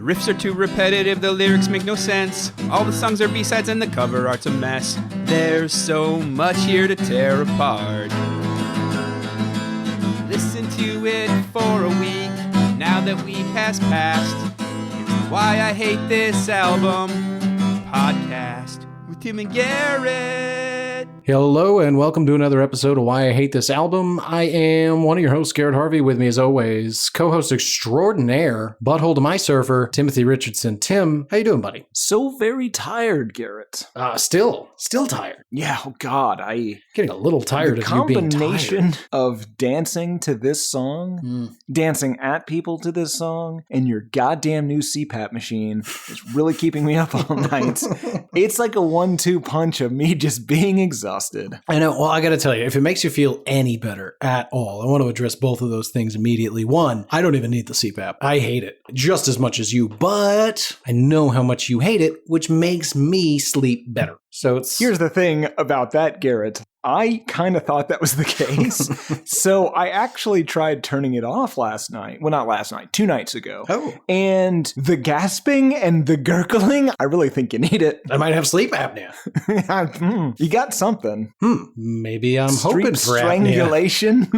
riffs are too repetitive, the lyrics make no sense. All the songs are B-sides and the cover art's a mess. There's so much here to tear apart. Listen to it for a week, now that we pass past. It's Why I Hate This Album podcast with Tim and Garrett. Hello and welcome to another episode of Why I Hate This Album. I am one of your hosts, Garrett Harvey. With me as always, co-host extraordinaire, butthole to my surfer, Timothy Richardson. Tim, how you doing, buddy? So very tired, Garrett. Still tired. Yeah, oh God, Getting a little tired of you being tired. The combination of dancing to this song, dancing at people to this song, and your goddamn new CPAP machine is really keeping me up all night. It's like a 1-2 punch of me just being exhausted. I know. Well, I got to tell you, if it makes you feel any better at all, I want to address both of those things immediately. One, I don't even need the CPAP. I hate it just as much as you, but I know how much you hate it, which makes me sleep better. So Here's the thing about that, Garrett. I kind of thought that was the case. So I actually tried turning it off last night. Well, not last night, 2 nights ago. Oh. And the gasping and the gurgling, I really think you need it. I might have sleep apnea. You got something. Maybe I'm hoping for strangulation.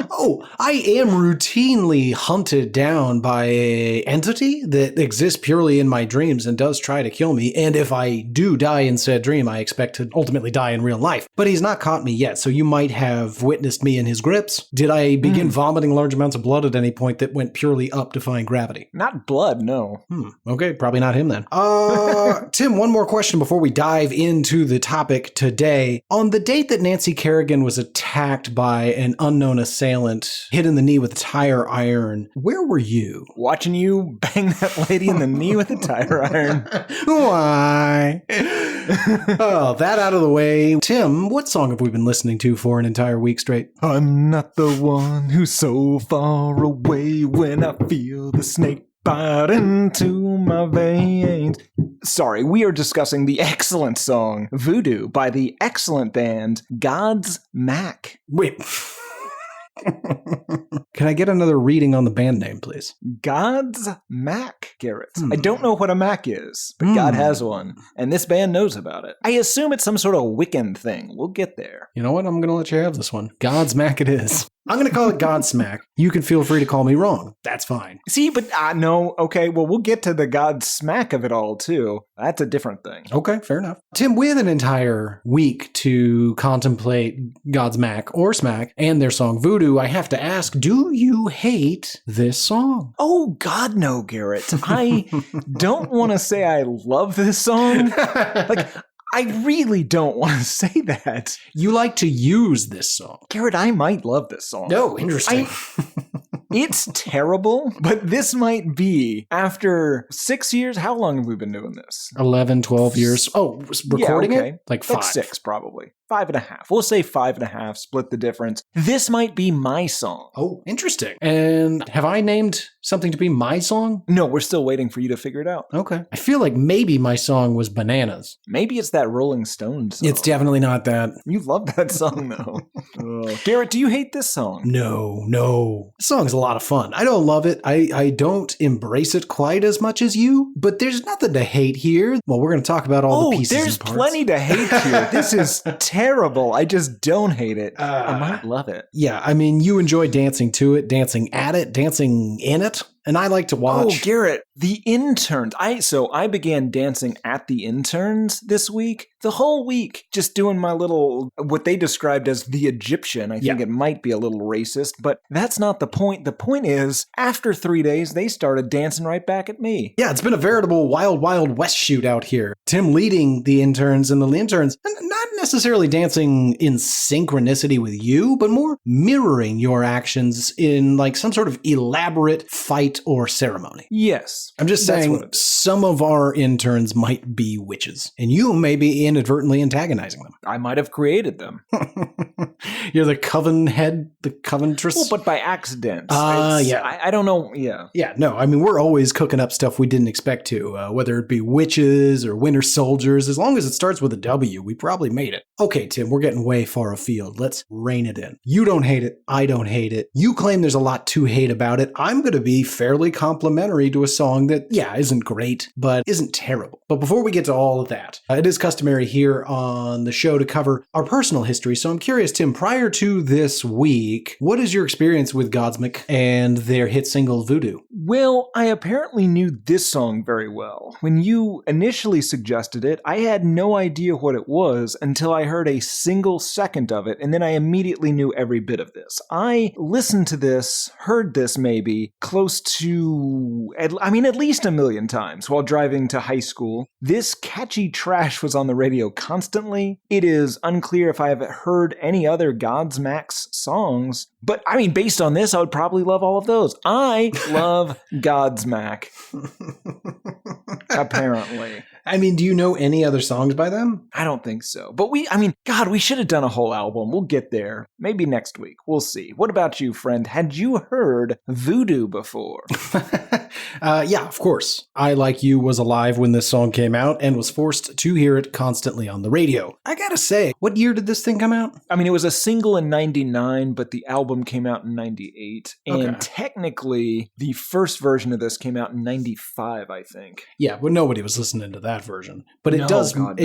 Oh, I am routinely hunted down by an entity that exists purely in my dreams and does try to kill me. And if I do die in said dream, I expect to ultimately die in real life. But he's not caught me yet, so you might have witnessed me in his grips. Did I begin vomiting large amounts of blood at any point that went purely up defying gravity? Not blood, no. Okay, probably not him then. Tim, one more question before we dive into the topic today. On the date that Nancy Kerrigan was attacked by an unknown assailant, hit in the knee with a tire iron, where were you? Watching you bang that lady in the knee with a tire iron. Why? Oh, that out of the way. Tim, what song have we been listening to for an entire week straight? I'm not the one who's so far away when I feel the snake bite into my veins. Sorry, we are discussing the excellent song Voodoo by the excellent band Godsmack. Wait. Can I get another reading on the band name, please? Godsmack, Garrett. I don't know what a Mac is, but God has one, and this band knows about it. I assume it's some sort of Wiccan thing. We'll get there. You know what? I'm going to let you have this one. Godsmack it is. I'm going to call it Godsmack. You can feel free to call me wrong. That's fine. See, but no. Okay, well, we'll get to the Godsmack of it all, too. That's a different thing. Okay, fair enough. Tim, we have an entire week to contemplate Godsmack or Smack and their song Voodoo. I have to ask, do you hate this song? Oh, God, no, Garrett. I don't want to say I love this song. I really don't want to say that. You like to use this song. Garrett, I might love this song. No, interesting. It's terrible, but this might be, after 6 years, how long have we been doing this? 11, 12 years. Oh, recording yeah, okay. it? Like 5. 6, probably. 5.5. We'll say 5.5, split the difference. This might be my song. Oh, interesting. And have I named something to be my song? No, we're still waiting for you to figure it out. Okay. I feel like maybe my song was Bananas. Maybe it's that Rolling Stones song. It's definitely not that. You love that song, though. Garrett, do you hate this song? No. This song's a lot of fun. I don't love it. I don't embrace it quite as much as you, but there's nothing to hate here. Well, we're going to talk about all the pieces and parts. There's plenty to hate here. This is terrible. I just don't hate it. I might love it. Yeah, I mean, you enjoy dancing to it, dancing at it, dancing in it. And I like to watch. Oh, Garrett, the interns. I began dancing at the interns this week. The whole week, just doing my little, what they described as the Egyptian. I think it might be a little racist, but that's not the point. The point is, after 3 days, they started dancing right back at me. Yeah, it's been a veritable wild, wild west shoot out here. Tim leading the interns, and the interns not necessarily dancing in synchronicity with you, but more mirroring your actions in like some sort of elaborate fight or ceremony. Yes. I'm just saying some of our interns might be witches, and you may be inadvertently antagonizing them. I might have created them. You're the coven head, the coventress? Well, but by accident. Yeah. I don't know. Yeah. Yeah, no, I mean, we're always cooking up stuff we didn't expect to, whether it be witches or winter soldiers. As long as it starts with a W, we probably made it. Okay, Tim, we're getting way far afield. Let's rein it in. You don't hate it. I don't hate it. You claim there's a lot to hate about it. I'm going to be fairly complimentary to a song that, yeah, isn't great, but isn't terrible. But before we get to all of that, it is customary here on the show to cover our personal history. So I'm curious, Tim, prior to this week, what is your experience with Godsmack and their hit single Voodoo? Well, I apparently knew this song very well. When you initially suggested it, I had no idea what it was until I heard a single second of it, and then I immediately knew every bit of this. I listened to this, heard this maybe, close to, at least a million times while driving to high school. This catchy trash was on the radio constantly. It is unclear if I have heard any other Godsmack's songs, but based on this, I would probably love all of those. I love Godsmack. Apparently. Do you know any other songs by them? I don't think so. But we should have done a whole album. We'll get there. Maybe next week. We'll see. What about you, friend? Had you heard Voodoo before? Yeah, of course. I, like you, was alive when this song came out and was forced to hear it constantly on the radio. I gotta say, what year did this thing come out? It was a single in 99, but the album came out in 98. And technically, the first version of this came out in 95, I think. Yeah, but nobody was listening to that version. But it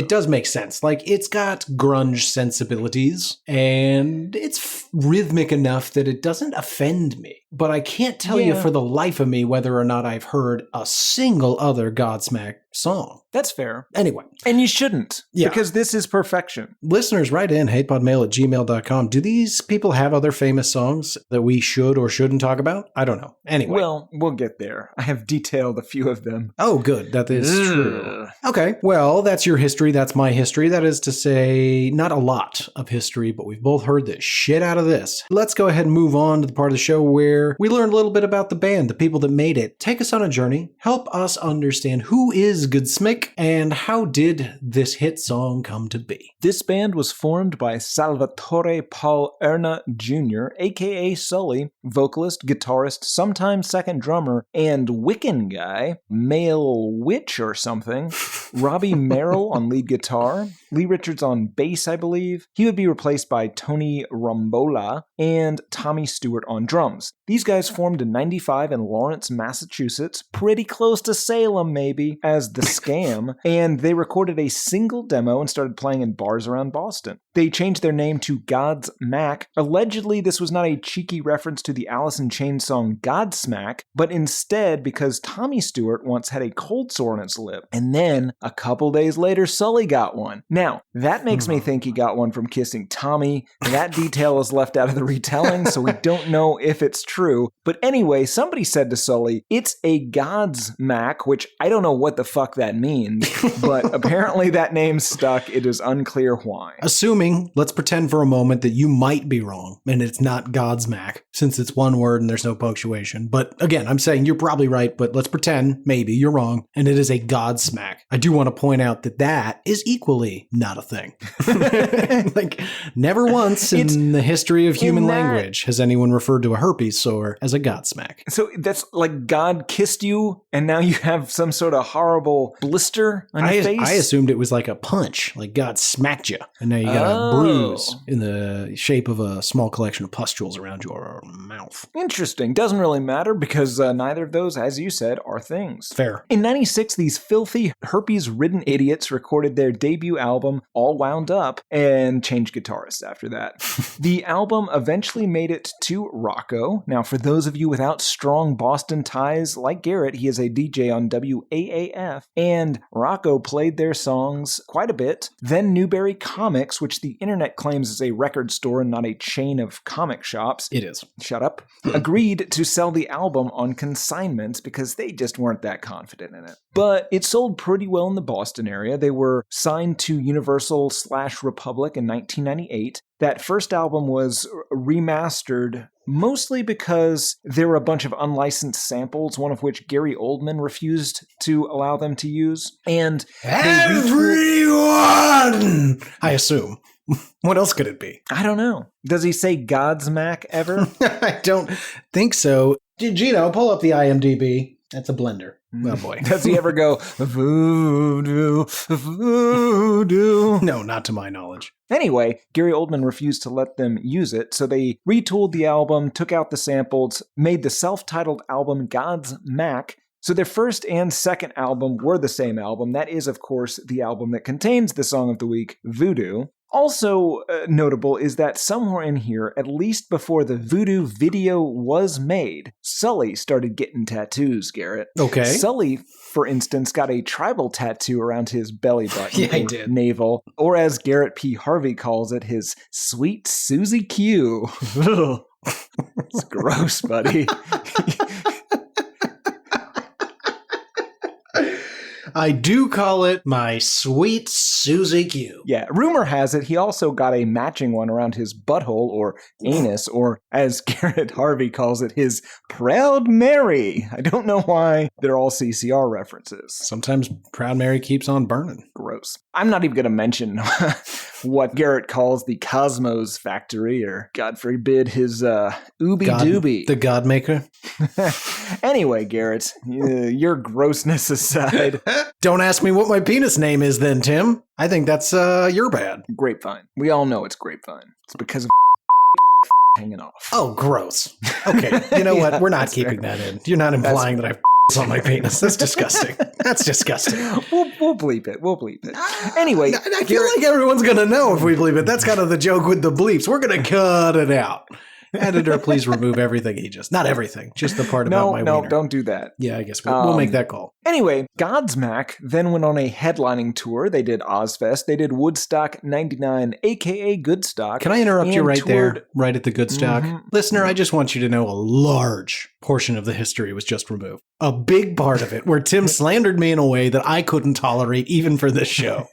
does make sense. Like, it's got grunge sensibilities, and it's rhythmic enough that it doesn't offend me. But I can't tell you for the life of me whether or not I've heard a single other Godsmack song. That's fair. Anyway. And you shouldn't. Yeah. Because this is perfection. Listeners, write in hatepodmail@gmail.com. Do these people have other famous songs that we should or shouldn't talk about? I don't know. Anyway. Well, we'll get there. I have detailed a few of them. Oh, good. That is true. Okay. Well, that's your history. That's my history. That is to say, not a lot of history, but we've both heard the shit out of this. Let's go ahead and move on to the part of the show where we learn a little bit about the band, the people that made it. Take us on a journey. Help us understand who is Godsmack and how did this hit song come to be. This band was formed by Salvatore Paul Erna Jr., aka Sully, vocalist, guitarist, sometimes second drummer, and Wiccan guy, male witch or something, Robbie Merrill on lead guitar, Lee Richards on bass, I believe. He would be replaced by Tony Rombola and Tommy Stewart on drums. These guys formed in 95 in Lawrence, Massachusetts, pretty close to Salem maybe, as The Scam, and they recorded a single demo and started playing in bars around Boston. They changed their name to Godsmack. Allegedly, this was not a cheeky reference to the Alice in Chains song Godsmack, but instead because Tommy Stewart once had a cold sore on his lip, and then a couple days later, Sully got one. Now, that makes me think he got one from kissing Tommy. That detail is left out of the retelling, so we don't know if it's true. But anyway, somebody said to Sully, it's a Godsmack, which I don't know what the fuck that means, but apparently that name stuck. It is unclear why. Assuming, let's pretend for a moment that you might be wrong, and it's not Godsmack, since it's one word and there's no punctuation. But again, I'm saying you're probably right, but let's pretend, maybe, you're wrong, and it is a Godsmack. I do want to point out that that is equally not a thing. Like, never once in the history of human language has anyone referred to a herpes sore as a Godsmack. So that's like God kissed you, and now you have some sort of horrible blister on your face? I assumed it was like a punch, like God smacked you, and now you got a bruise in the shape of a small collection of pustules around your mouth. Interesting. Doesn't really matter because neither of those, as you said, are things. Fair. In 96, these filthy, herpes-ridden idiots recorded their debut album, All Wound Up, and changed guitarists after that. The album eventually made it to Rocco. Now, for those of you without strong Boston ties, like Garrett, he is a DJ on WAAF, and Rocco played their songs quite a bit. Then Newberry Comics, which the internet claims is a record store and not a chain of comic shops. It is. Shut up. Agreed to sell the album on consignment because they just weren't that confident in it. But it sold pretty well in the Boston area. They were signed to Universal/Republic in 1998. That first album was remastered mostly because there were a bunch of unlicensed samples, one of which Gary Oldman refused to allow them to use. And everyone! I assume. What else could it be? I don't know. Does he say Godsmack ever? I don't think so. Gino, pull up the IMDb. That's a blender. Oh, boy. Does he ever go, voodoo, voodoo? No, not to my knowledge. Anyway, Gary Oldman refused to let them use it, so they retooled the album, took out the samples, made the self-titled album Godsmack. So their first and second album were the same album. That is, of course, the album that contains the song of the week, Voodoo. Also notable is that somewhere in here, at least before the Voodoo video was made, Sully started getting tattoos, Garrett. Okay. Sully, for instance, got a tribal tattoo around his belly button, Yeah, he did. navel, or as Garrett P. Harvey calls it, his sweet Susie Q. It's gross, buddy. I do call it my sweet Susie Q. Yeah, rumor has it he also got a matching one around his butthole or anus, or as Garrett Harvey calls it, his Proud Mary. I don't know why they're all CCR references. Sometimes Proud Mary keeps on burning. Gross. I'm not even going to mention what Garrett calls the Cosmos Factory, or God forbid his Ooby Dooby. The God Maker. Anyway, Garrett, your grossness aside. Don't ask me what my penis name is then, Tim. I think that's your bad. Grapevine. We all know it's Grapevine. It's because of hanging off. Oh, gross. Okay, you know what? We're not that's keeping fair. that in. You're not implying that I on my penis. That's disgusting. That's disgusting. We'll bleep it. We'll bleep it. Anyway, I feel like everyone's going to know if we bleep it. That's kind of the joke with the bleeps. We're going to cut it out. Editor, please remove everything he just... Not everything, just the part about my wiener. No, don't do that. Yeah, I guess we'll make that call. Anyway, Godsmack then went on a headlining tour. They did Ozfest. They did Woodstock 99, a.k.a. Goodstock. Can I interrupt you right there, right at the Goodstock? Mm-hmm. Listener, I just want you to know a large portion of the history was just removed. A big part of it, where Tim slandered me in a way that I couldn't tolerate even for this show.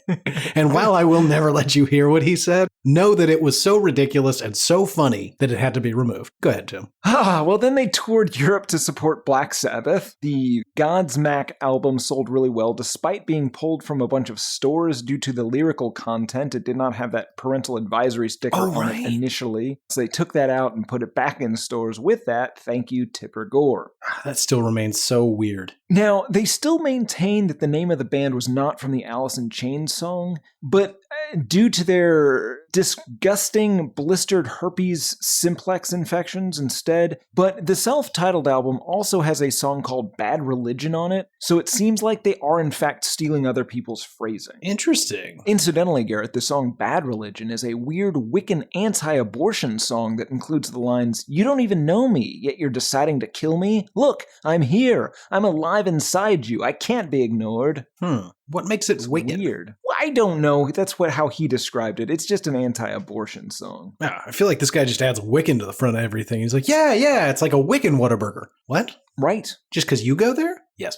And while I will never let you hear what he said, know that it was so ridiculous and so funny that it had to be removed. Go ahead, Tim. Well, then they toured Europe to support Black Sabbath. The Godsmack album sold really well, despite being pulled from a bunch of stores due to the lyrical content. It did not have that parental advisory sticker on it initially. So they took that out and put it back in stores with that. Thank you, Tipper Gore. That still remains so weird. Now, they still maintain that the name of the band was not from the Alice in Chains song, but due to their disgusting blistered herpes simplex infections instead. But the self-titled album also has a song called Bad Religion on it, so it seems like they are in fact stealing other people's phrasing. Interesting. Incidentally, Garrett, the song Bad Religion is a weird Wiccan anti-abortion song that includes the lines, "You don't even know me, yet you're deciding to kill me? Look, I'm here. I'm alive inside you. I can't be ignored." What makes it Wiccan? Weird. Well, I don't know. That's how he described it. It's just an anti-abortion song. Yeah, I feel like this guy just adds Wiccan to the front of everything. He's like, yeah, it's like a Wiccan Whataburger. What? Right. Just because you go there? Yes.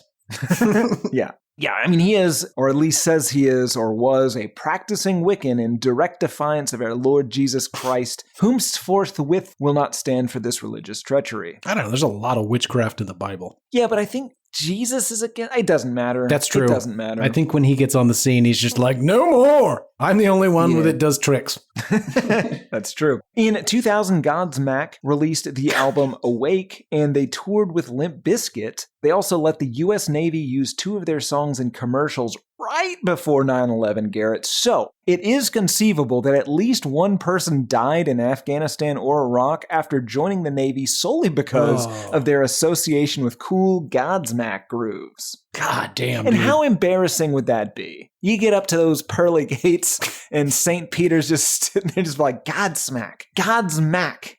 Yeah. Yeah, I mean, he is, or at least says he is, or was, a practicing Wiccan in direct defiance of our Lord Jesus Christ, whomst forthwith will not stand for this religious treachery. I don't know. There's a lot of witchcraft in the Bible. Yeah, but I think Jesus is again. It doesn't matter. That's true. It doesn't matter. I think when he gets on the scene, he's just like, no more. I'm the only one that does tricks. That's true. In 2000, Godsmack released the album Awake, and they toured with Limp Bizkit. They also let the U.S. Navy use 2 of their songs in commercials right before 9/11, Garrett. So, it is conceivable that at least one person died in Afghanistan or Iraq after joining the Navy solely because of their association with cool Godsmack grooves. God damn, And dude. how embarrassing would that be? You get up to those pearly gates and St. Peter's just sitting there just like, Godsmack.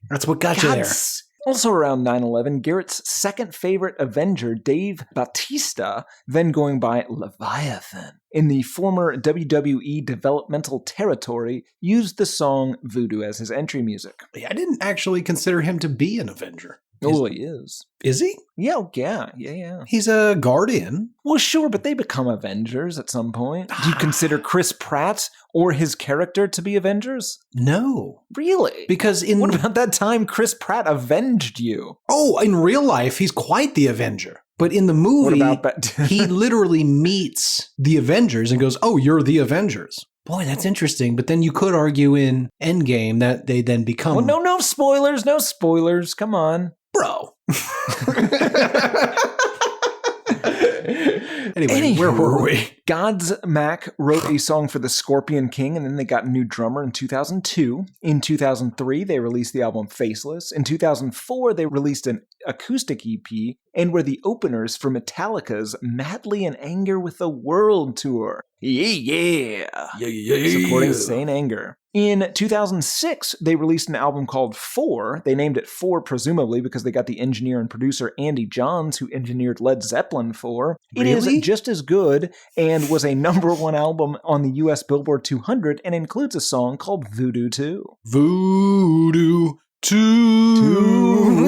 That's what got you there. Also around 9/11, Garrett's second favorite Avenger, Dave Bautista, then going by Leviathan, in the former WWE developmental territory, used the song Voodoo as his entry music. I didn't actually consider him to be an Avenger. Oh, he is. Is he? Yeah. He's a Guardian. Well, sure, but they become Avengers at some point. Do you consider Chris Pratt or his character to be Avengers? No. Really? Because What about that time Chris Pratt avenged you? Oh, in real life, he's quite the Avenger. But in the movie, What about he literally meets the Avengers and goes, oh, you're the Avengers. Boy, that's interesting. But then you could argue in Endgame that they then become... Well, no spoilers, no spoilers. Come on. Bro. Anyway, where were we? Godsmack wrote a song for the Scorpion King, and then they got a new drummer in 2002. In 2003, they released the album Faceless. In 2004, they released an acoustic EP and were the openers for Metallica's Madly in Anger with the World Tour. Yeah. Supporting Saint Anger. In 2006, they released an album called Four. They named it Four presumably because they got the engineer and producer Andy Johns, who engineered Led Zeppelin 4. It is just as good and was a #1 album on the US Billboard 200 and includes a song called Voodoo 2. Voodoo 2.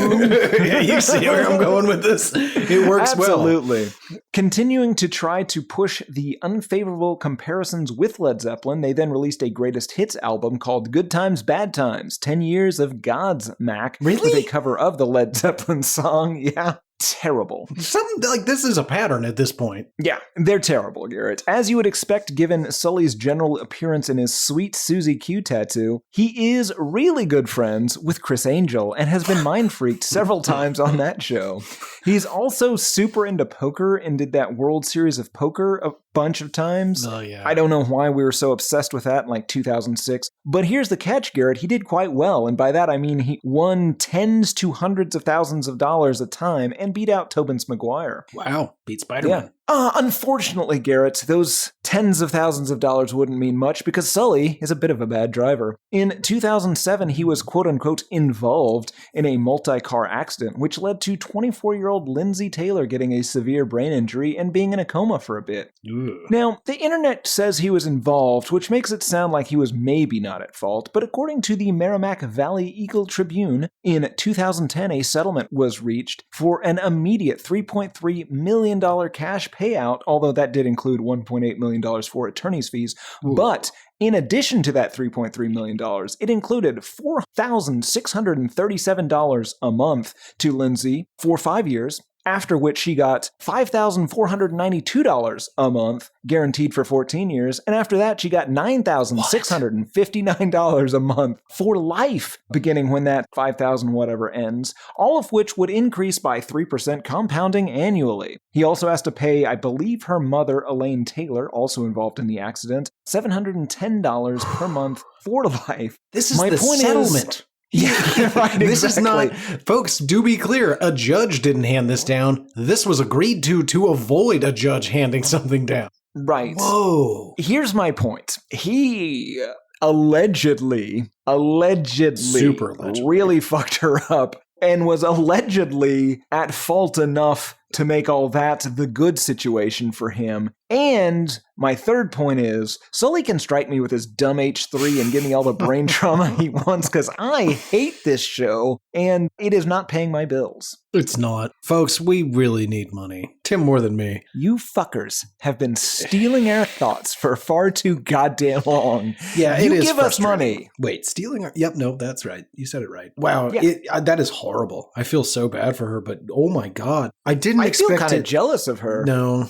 Yeah, you see where I'm going with this? It works well. Absolutely. Continuing to try to push the unfavorable comparisons with Led Zeppelin, they then released a greatest hits album called Good Times, Bad Times, 10 Years of Godsmack. Really? With a cover of the Led Zeppelin song. Yeah. Terrible. Something like this is a pattern at this point. Yeah, they're terrible, Garrett. As you would expect given Sully's general appearance in his Sweet Susie Q tattoo, he is really good friends with Chris Angel and has been mind-freaked several times on that show. He's also super into poker and did that World Series of Poker a bunch of times. Oh, yeah. I don't know why we were so obsessed with that in like 2006. But here's the catch, Garrett. He did quite well. And by that, I mean he won tens to hundreds of thousands of dollars a time and beat out Tobin's Maguire. Wow. Beat Spider-Man. Yeah. Unfortunately, Garrett, those tens of thousands of dollars wouldn't mean much because Sully is a bit of a bad driver. In 2007, he was quote-unquote involved in a multi-car accident, which led to 24-year-old Lindsay Taylor getting a severe brain injury and being in a coma for a bit. Ugh. Now, the internet says he was involved, which makes it sound like he was maybe not at fault, but according to the Merrimack Valley Eagle Tribune, in 2010, a settlement was reached for an immediate $3.3 million cash payout, although that did include $1.8 million for attorney's fees. Ooh. But in addition to that $3.3 million, it included $4,637 a month to Lindsay for 5 years, after which she got $5,492 a month guaranteed for 14 years, and after that she got $9,659 a month for life, beginning when that 5,000 whatever ends, all of which would increase by 3% compounding annually. He also has to pay, I believe, her mother, Elaine Taylor, also involved in the accident, $710 per month for life. This is the settlement. Yeah, right, This is exactly. not, folks, do be clear, a judge didn't hand this down. This was agreed to avoid a judge handing something down. Right. Whoa. Here's my point. He allegedly Super allegedly really fucked her up and was allegedly at fault enough to make all that the good situation for him. And my third point is, Sully can strike me with his dumb H3 and give me all the brain trauma he wants, because I hate this show, and it is not paying my bills. It's not. Folks, we really need money. Tim more than me. You fuckers have been stealing our thoughts for far too goddamn long. Yeah, you it is give us frustrating. money. Wait, stealing our... Yep, no, that's right. You said it right. Wow, Yeah. that is horrible. I feel so bad for her, but oh my God. I didn't I expect feel kind it. of jealous of her. No.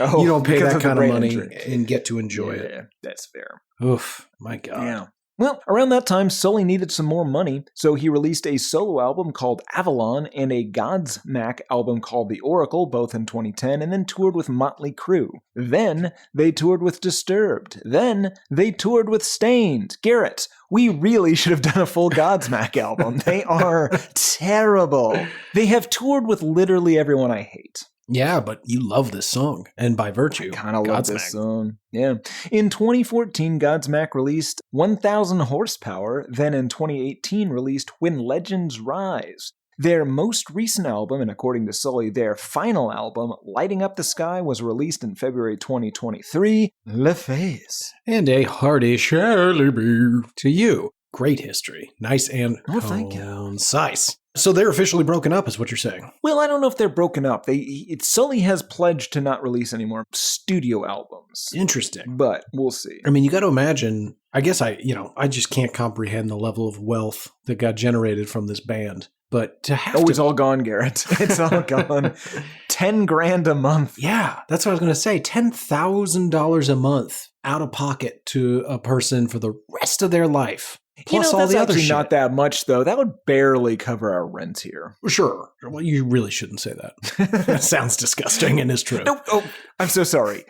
Oh, You don't pay because that of the kind of brain money injury. and get to enjoy it. Yeah, that's fair. Oof, my God. Yeah. Well, around that time, Sully needed some more money, so he released a solo album called Avalon and a Godsmack album called The Oracle, both in 2010, and then toured with Motley Crue. Then they toured with Disturbed. Then they toured with Stained. Garrett, we really should have done a full Godsmack album. They are terrible. They have toured with literally everyone I hate. Yeah, but you love this song, and by virtue, Kind of love this Godsmack. song. Yeah. In 2014, Godsmack released 1000 Horsepower, then in 2018 released When Legends Rise. Their most recent album, and according to Sully, their final album, Lighting Up the Sky, was released in February 2023. Le Face. And a hearty Shirley Beer to you. Great history. Nice and Oh, thank you. concise. So they're officially broken up, is what you're saying. Well, I don't know if they're broken up. Sully has pledged to not release any more studio albums. Interesting. But we'll see. I mean, you got to imagine, I guess I just can't comprehend the level of wealth that got generated from this band. But to have It's all gone, Garrett. It's all gone. 10 grand a month. Yeah, that's what I was going to say. $10,000 a month out of pocket to a person for the rest of their life. Plus all that's the other actually shit. not that much, though. That would barely cover our rent here. Sure. Well, you really shouldn't say that. That sounds disgusting and is true. No, I'm so sorry.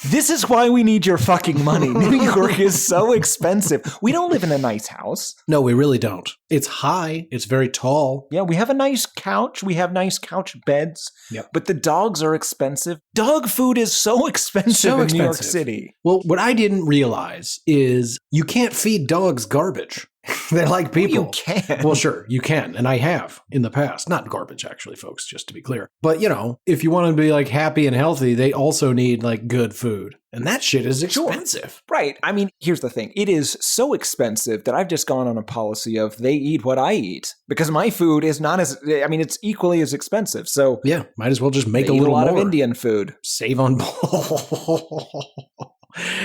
This is why we need your fucking money. New York is so expensive. We don't live in a nice house. No, we really don't. It's high. It's very tall. Yeah, we have a nice couch. We have nice couch beds. Yep. But the dogs are expensive. Dog food is so expensive in New York City. Well, what I didn't realize is you can't feed dogs garbage. They're like people. Well, you can. Well, sure, you can. And I have in the past. Not garbage, actually, folks, just to be clear. But, if you want to be like happy and healthy, they also need like good food. And that shit is expensive. Sure. Right. I mean, here's the thing. It is so expensive that I've just gone on a policy of they eat what I eat. Because my food is not as, it's equally as expensive. So yeah, might as well just make a little lot more. of Indian food. Save on...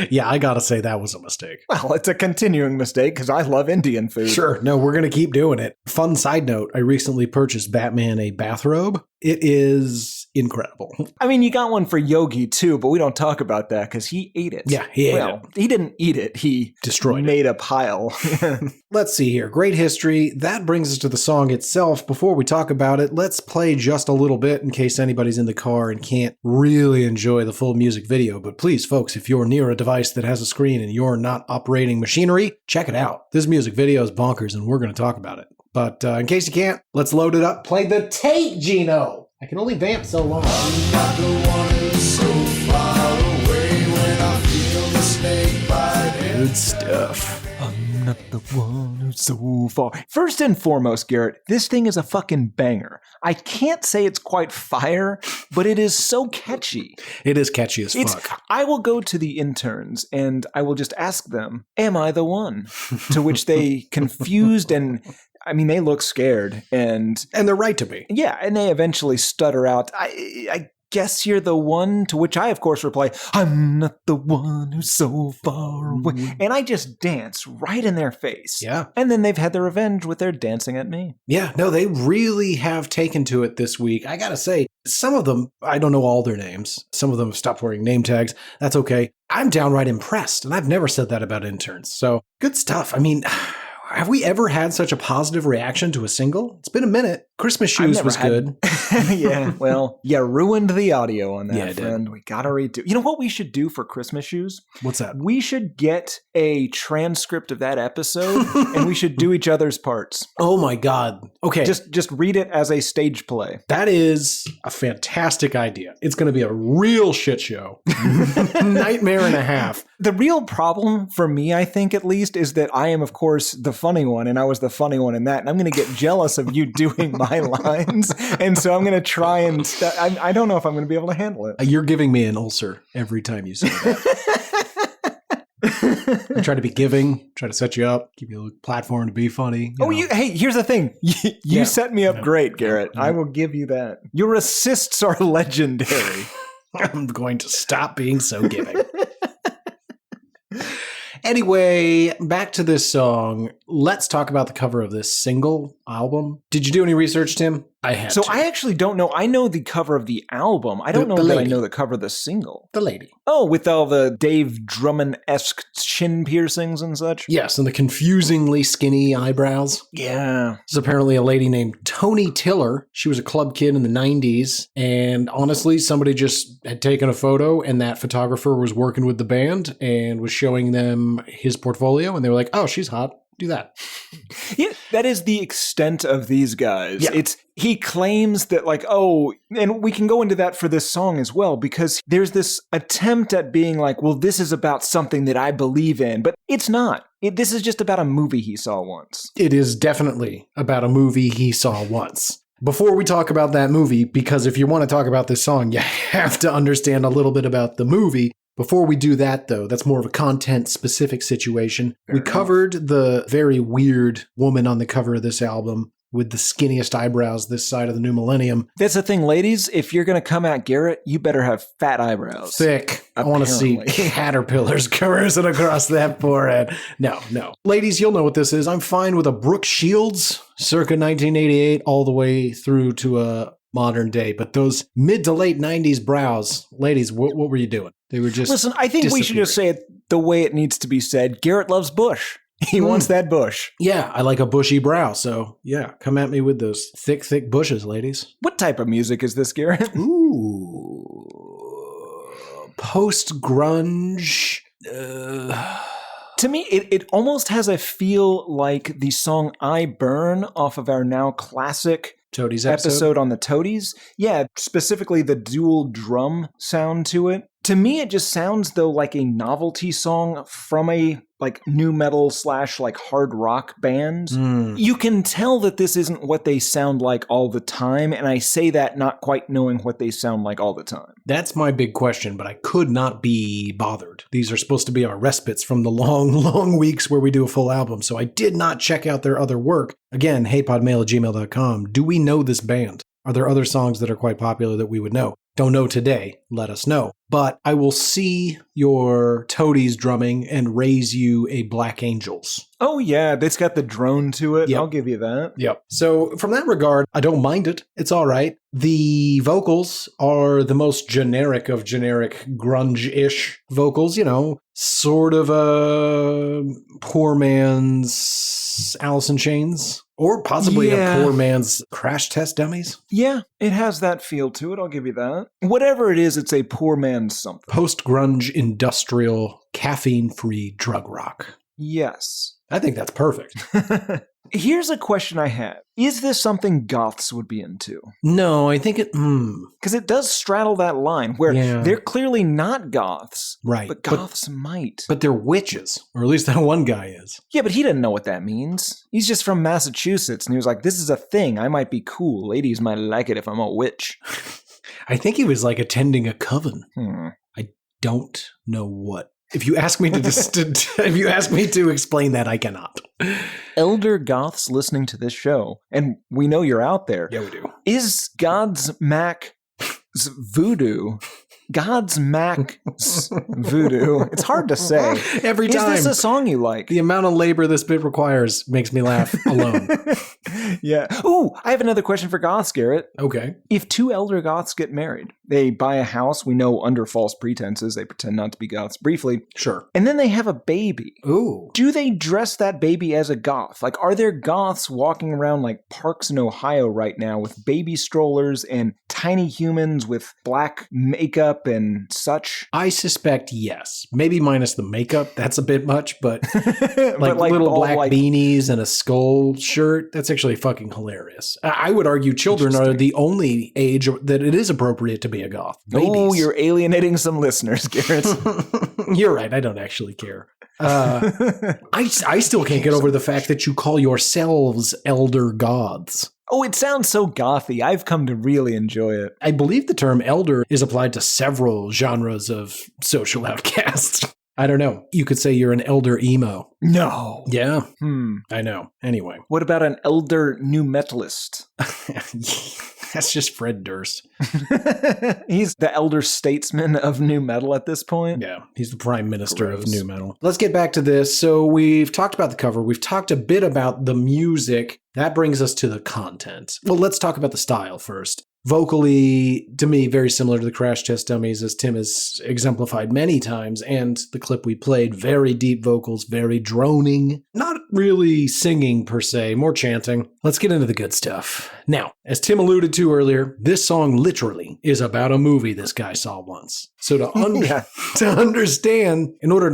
Yeah, I gotta say that was a mistake. Well, it's a continuing mistake because I love Indian food. Sure. No, we're gonna keep doing it. Fun side note, I recently purchased Batman a bathrobe. It is incredible. I mean, you got one for Yogi too, but we don't talk about that because he ate it. Yeah, he ate it. Well, he didn't eat it. He destroyed made a pile. Let's see here. Great history. That brings us to the song itself. Before we talk about it, let's play just a little bit in case anybody's in the car and can't really enjoy the full music video. But please, folks, if you're near a device that has a screen and you're not operating machinery, check it out. This music video is bonkers and we're going to talk about it. But in case you can't, let's load it up. Play the tape, Gino. I can only vamp so long. I'm not the one who's so far away when I feel the snake bite. Good stuff. I'm not the one who's so far. First and foremost, Garrett, this thing is a fucking banger. I can't say it's quite fire, but it is so catchy. It is catchy as fuck. I will go to the interns and I will just ask them, am I the one? To which they confused and... they look scared, and they're right to be. Yeah, and they eventually stutter out, I guess you're the one, to which I, of course, reply, I'm not the one who's so far away. And I just dance right in their face. Yeah. And then they've had their revenge with their dancing at me. Yeah, no, they really have taken to it this week. I gotta say, some of them, I don't know all their names. Some of them have stopped wearing name tags. That's okay. I'm downright impressed, and I've never said that about interns. So, good stuff. Have we ever had such a positive reaction to a single? It's been a minute. Christmas Shoes was good. Yeah, well, you ruined the audio on that, yeah, friend. We gotta redo. You know what we should do for Christmas Shoes? What's that? We should get a transcript of that episode, and we should do each other's parts. Oh my God. Okay. Just read it as a stage play. That is a fantastic idea. It's going to be a real shit show. Nightmare and a half. The real problem for me, I think at least, is that I am, of course, the funny one, and I was the funny one in that, and I'm going to get jealous of you doing my lines, and so I'm going to try and... I don't know if I'm going to be able to handle it. You're giving me an ulcer every time you say that. I try to be giving, try to set you up, give you a platform to be funny. Hey, here's the thing. You set me up great, Garrett. I will give you that. Your assists are legendary. I'm going to stop being so giving. Anyway, back to this song. Let's talk about the cover of this single album. Did you do any research, Tim? I had to. I actually don't know. I know the cover of the album. I don't know that I know the cover of the single. The lady. Oh, with all the Dave Drummond-esque chin piercings and such? Yes, and the confusingly skinny eyebrows. Yeah. There's apparently a lady named Toni Tiller. She was a club kid in the 90s. And honestly, somebody just had taken a photo and that photographer was working with the band and was showing them his portfolio. And they were like, oh, she's hot. Do that. Yeah, that is the extent of these guys. Yeah. He claims that and we can go into that for this song as well, because there's this attempt at being like, well, this is about something that I believe in, but it's not. This is just about a movie he saw once. It is definitely about a movie he saw once. Before we talk about that movie, because if you want to talk about this song, you have to understand a little bit about the movie. Before we do that, though, that's more of a content-specific situation. We covered the very weird woman on the cover of this album with the skinniest eyebrows this side of the new millennium. That's the thing, ladies. If you're going to come at Garrett, you better have fat eyebrows. Thick. I want to see caterpillars cruising across that forehead. No. Ladies, you'll know what this is. I'm fine with a Brooke Shields, circa 1988, all the way through to a modern day. But those mid to late 90s brows, ladies, what were you doing? They were just Listen, I think we should just say it the way it needs to be said. Garrett loves Bush. He wants that bush. Yeah, I like a bushy brow, so yeah, come at me with those thick, thick bushes, ladies. What type of music is this, Garrett? Ooh. Post-grunge. To me, it almost has a feel like the song I Burn off of our now classic Toadies episode on the Toadies. Yeah, specifically the dual drum sound to it. To me, it just sounds, though, like a novelty song from a new metal / hard rock band. You can tell that this isn't what they sound like all the time, and I say that not quite knowing what they sound like all the time. That's my big question, but I could not be bothered. These are supposed to be our respites from the long, long weeks where we do a full album, so I did not check out their other work. Again, heypodmail@gmail.com. Do we know this band? Are there other songs that are quite popular that we would know? Don't know today. Let us know. But I will see your Toadies drumming and raise you a Black Angels. Oh, yeah. It's got the drone to it. Yep. I'll give you that. Yep. So from that regard, I don't mind it. It's all right. The vocals are the most generic of generic grunge-ish vocals, sort of a poor man's Alice in Chains. Or possibly a poor man's Crash Test Dummies. Yeah, it has that feel to it. I'll give you that. Whatever it is, it's a poor man's something. Post-grunge, industrial, caffeine-free drug rock. Yes. I think that's perfect. Here's a question I have. Is this something goths would be into? No, I think it... Because it does straddle that line where they're clearly not goths. Right. But goths might. But they're witches. Or at least that one guy is. Yeah, but he didn't know what that means. He's just from Massachusetts, and he was like, this is a thing. I might be cool. Ladies might like it if I'm a witch. I think he was attending a coven. I don't know what. If you ask me to explain that, I cannot. Elder goths listening to this show, and we know you're out there. Yeah, we do. Is Godsmack's Voodoo? Godsmack's Voodoo. It's hard to say. Every time. Is this a song you like? The amount of labor this bit requires makes me laugh alone. Yeah. Ooh, I have another question for goths, Garrett. Okay. If two elder goths get married, they buy a house, we know under false pretenses, they pretend not to be goths briefly. Sure. And then they have a baby. Ooh. Do they dress that baby as a goth? Are there goths walking around parks in Ohio right now with baby strollers and tiny humans with black makeup and such? I suspect yes. Maybe minus the makeup. That's a bit much, but little black beanies and a skull shirt. That's actually fucking hilarious. I would argue children are the only age that it is appropriate to be a goth. Babies. Oh, you're alienating some listeners, Garrett. You're right. I don't actually care. I still can't get over the fact that you call yourselves elder goths. Oh, it sounds so gothy. I've come to really enjoy it. I believe the term elder is applied to several genres of social outcasts. I don't know. You could say you're an elder emo. No. Yeah. I know. Anyway. What about an elder new metalist? That's just Fred Durst. He's the elder statesman of new metal at this point. Yeah, he's the prime minister of new metal. Let's get back to this. So we've talked about the cover. We've talked a bit about the music. That brings us to the content. Well, let's talk about the style first. Vocally, to me, very similar to the Crash Test Dummies, as Tim has exemplified many times, and the clip we played, very deep vocals, very droning, not really singing per se, more chanting. Let's get into the good stuff. Now, as Tim alluded to earlier, this song literally is about a movie this guy saw once. So in order to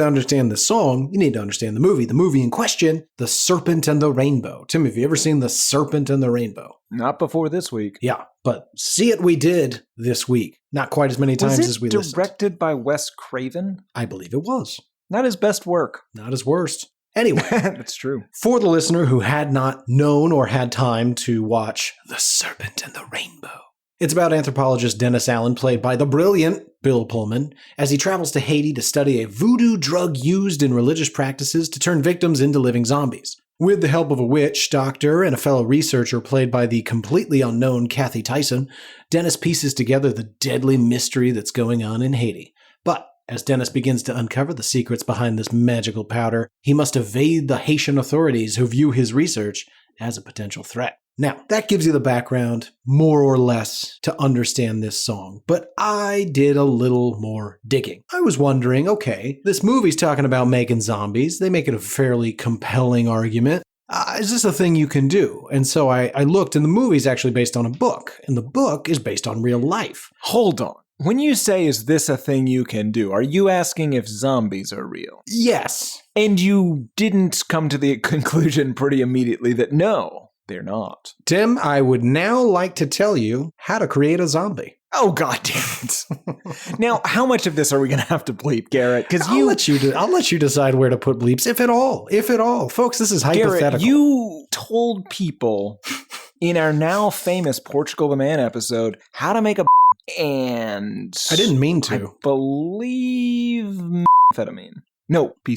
understand the song, you need to understand the movie. The movie in question, The Serpent and the Rainbow. Tim, have you ever seen The Serpent and the Rainbow? Not before this week. Yeah, but see it we did this week. Not quite as many times as we listened. Was it directed by Wes Craven? I believe it was. Not his best work. Not his worst. Anyway. That's true. For the listener who had not known or had time to watch The Serpent and the Rainbow. It's about anthropologist Dennis Allen, played by the brilliant Bill Pullman, as he travels to Haiti to study a voodoo drug used in religious practices to turn victims into living zombies. With the help of a witch doctor and a fellow researcher played by the completely unknown Kathy Tyson, Dennis pieces together the deadly mystery that's going on in Haiti. But as Dennis begins to uncover the secrets behind this magical powder, he must evade the Haitian authorities who view his research as a potential threat. Now, that gives you the background, more or less, to understand this song. But I did a little more digging. I was wondering, okay, this movie's talking about making zombies. They make it a fairly compelling argument. Is this a thing you can do? And so I looked, and the movie's actually based on a book. And the book is based on real life. Hold on. When you say, is this a thing you can do, are you asking if zombies are real? Yes. And you didn't come to the conclusion pretty immediately that no, they're not. Tim, I would now like to tell you how to create a zombie. Oh, God damn it. Now, how much of this are we going to have to bleep, Garrett? Because I'll let you decide where to put bleeps, if at all. If at all. Folks, this is hypothetical. Garrett, you told people in our now famous Portugal the Man episode how to make a and I didn't mean to. I believe amphetamine. No, PC.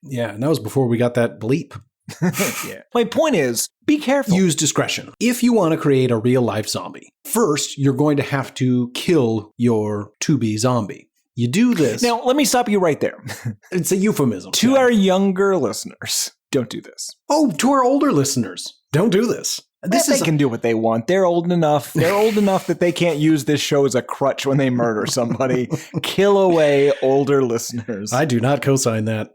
Yeah, and that was before we got that bleep. Yeah. My point is, be careful. Use discretion. If you want to create a real life zombie, first you're going to have to kill your to-be zombie. You do this. Now, let me stop you right there. It's a euphemism. To our younger listeners, don't do this. Oh, to our older listeners, don't do this. They can do what they want. They're old enough. They're old enough that they can't use this show as a crutch when they murder somebody. Kill away older listeners. I do not co-sign that.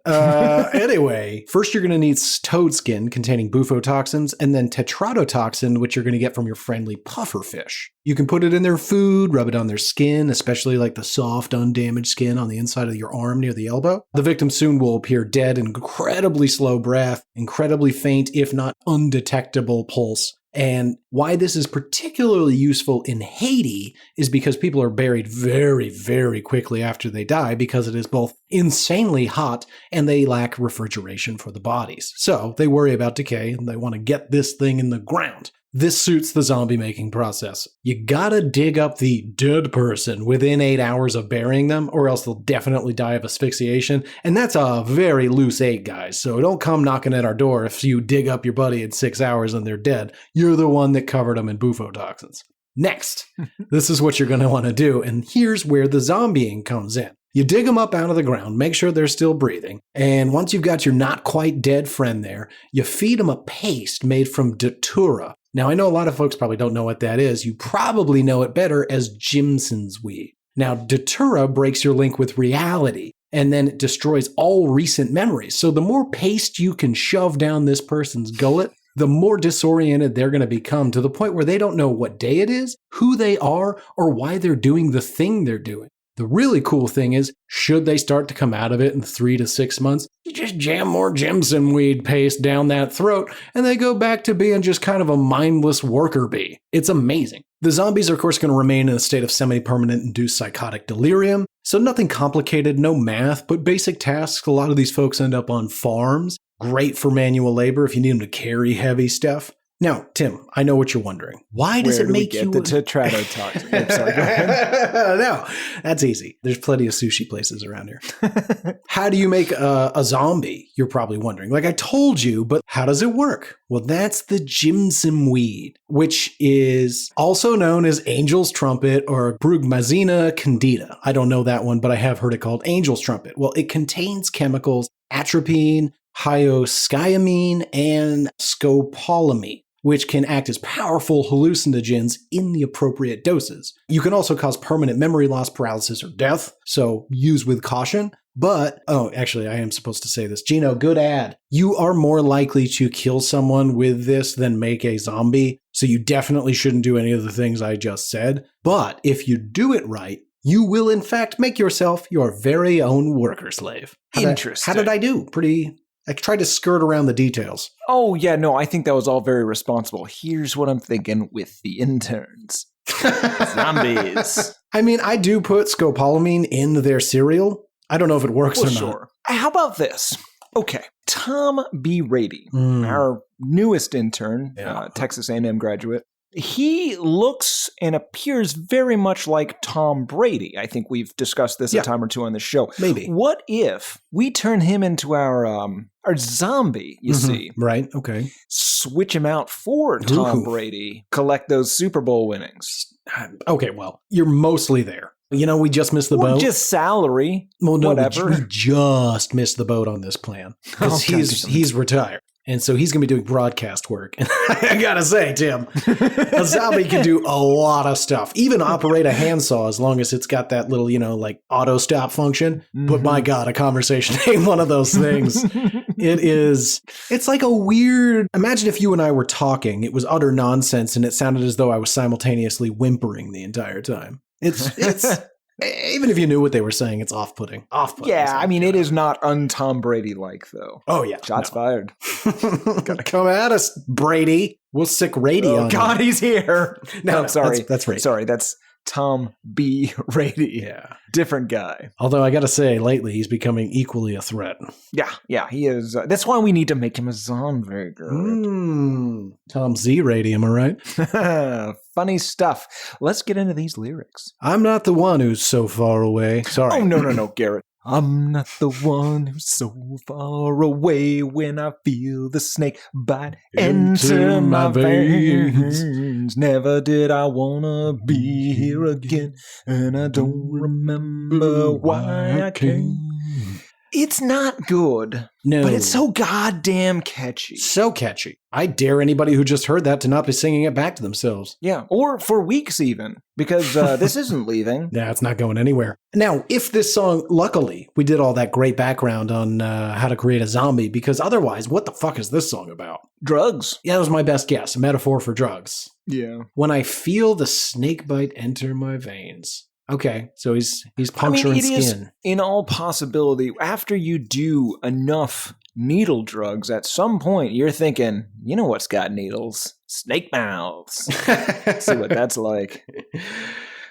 Anyway, first you're going to need toad skin containing bufotoxins, and then tetrodotoxin, which you're going to get from your friendly pufferfish. You can put it in their food, rub it on their skin, especially like the soft, undamaged skin on the inside of your arm near the elbow. The victim soon will appear dead, incredibly slow breath, incredibly faint, if not undetectable pulse. And why this is particularly useful in Haiti is because people are buried very, very quickly after they die because it is both insanely hot and they lack refrigeration for the bodies. So they worry about decay and they want to get this thing in the ground. This suits the zombie making process. You gotta dig up the dead person within 8 hours of burying them, or else they'll definitely die of asphyxiation. And that's a very loose 8, guys. So don't come knocking at our door if you dig up your buddy in 6 hours and they're dead. You're the one that covered them in bufotoxins. Next, this is what you're gonna wanna do, and here's where the zombieing comes in. You dig them up out of the ground, make sure they're still breathing, and once you've got your not quite dead friend there, you feed them a paste made from datura. Now, I know a lot of folks probably don't know what that is. You probably know it better as Jimson's weed. Now, datura breaks your link with reality, and then it destroys all recent memories. So the more paste you can shove down this person's gullet, the more disoriented they're going to become, to the point where they don't know what day it is, who they are, or why they're doing the thing they're doing. The really cool thing is, should they start to come out of it in 3 to 6 months, you just jam more Jimson weed paste down that throat, and they go back to being just kind of a mindless worker bee. It's amazing. The zombies are, of course, going to remain in a state of semi-permanent induced psychotic delirium, so nothing complicated, no math, but basic tasks. A lot of these folks end up on farms. Great for manual labor if you need them to carry heavy stuff. Now, Tim, I know what you're wondering. Why does it make you the tetrodotoxin? Oops, sorry, go ahead. No, that's easy. There's plenty of sushi places around here. How do you make a zombie? You're probably wondering. Like I told you, but how does it work? Well, that's the Jimson weed, which is also known as angel's trumpet or Brugmansia candida. I don't know that one, but I have heard it called angel's trumpet. Well, it contains chemicals atropine, hyoscyamine, and scopolamine, which can act as powerful hallucinogens in the appropriate doses. You can also cause permanent memory loss, paralysis, or death, so use with caution. But, actually, I am supposed to say this. Gino, good ad. You are more likely to kill someone with this than make a zombie, so you definitely shouldn't do any of the things I just said. But if you do it right, you will, in fact, make yourself your very own worker slave. Interesting. How did I do? I tried to skirt around the details. Oh, yeah, no, I think that was all very responsible. Here's what I'm thinking with the interns. Zombies. I mean, I do put scopolamine in their cereal. I don't know if it works or not. Sure. How about this? Okay, Tom B. Rady, our newest intern, Texas A&M graduate, he looks and appears very much like Tom Brady. I think we've discussed this a time or two on the show. Maybe. What if we turn him into our zombie, you see? Right, okay. Switch him out for Tom Brady, collect those Super Bowl winnings. Okay, well, you're mostly there. You know, we just missed the boat. Just salary. Well, no, whatever. we just missed the boat on this plan. Because he's retired. And so he's going to be doing broadcast work. And I got to say, Tim, a zombie can do a lot of stuff. Even operate a handsaw as long as it's got that little, like auto stop function. Mm-hmm. But my God, a conversation ain't one of those things. It's like a weird, imagine if you and I were talking, it was utter nonsense and it sounded as though I was simultaneously whimpering the entire time. It's even if you knew what they were saying, it's off-putting. Yeah, I mean, it is not un-Tom Brady-like, though. Oh, yeah. Shots fired. Gotta come at us, Brady. We'll sick Brady on God, you. He's here. No, sorry. That's right. Sorry, that's Tom B. Brady. Yeah. Different guy. Although I gotta say, lately, he's becoming equally a threat. Yeah, he is. That's why we need to make him a zombie. Tom Z. Brady, am I right? Funny stuff. Let's get into these lyrics. I'm not the one who's so far away. Sorry. Oh, no, Garrett. I'm not the one who's so far away when I feel the snake bite enter my veins. Never did I wanna be here again, and I don't remember why I came. It's not good. No. But it's so goddamn catchy. So catchy. I dare anybody who just heard that to not be singing it back to themselves. Yeah, or for weeks even, because this isn't leaving. Yeah, it's not going anywhere. Now, if this song, luckily, we did all that great background on how to create a zombie, because otherwise, what the fuck is this song about? Drugs. Yeah, that was my best guess. A metaphor for drugs. Yeah. When I feel the snake bite enter my veins. Okay, so he's puncturing skin. Is, in all possibility, after you do enough needle drugs, at some point you're thinking, you know what's got needles? Snake mouths. See what that's like.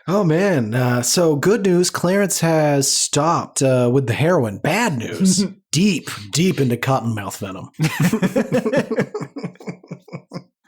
Oh, man. So good news, Clarence has stopped with the heroin. Bad news, deep into cottonmouth venom.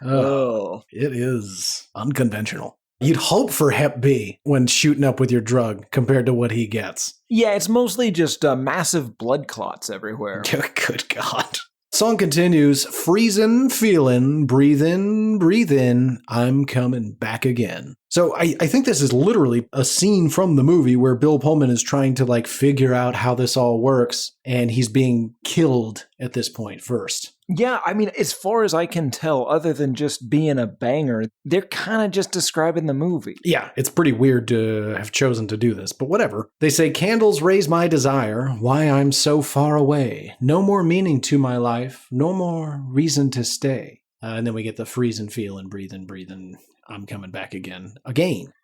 Oh, it is unconventional. You'd hope for Hep B when shooting up with your drug compared to what he gets. Yeah, it's mostly just massive blood clots everywhere. Good God. Song continues, freezing, feeling, breathe in, I'm coming back again. So I think this is literally a scene from the movie where Bill Pullman is trying to figure out how this all works, and he's being killed at this point first. Yeah, I mean, as far as I can tell, other than just being a banger, they're kind of just describing the movie. Yeah, it's pretty weird to have chosen to do this, but whatever. They say, candles raise my desire, why I'm so far away. No more meaning to my life, no more reason to stay. And then we get the freeze and feel and breathe in, I'm coming back again.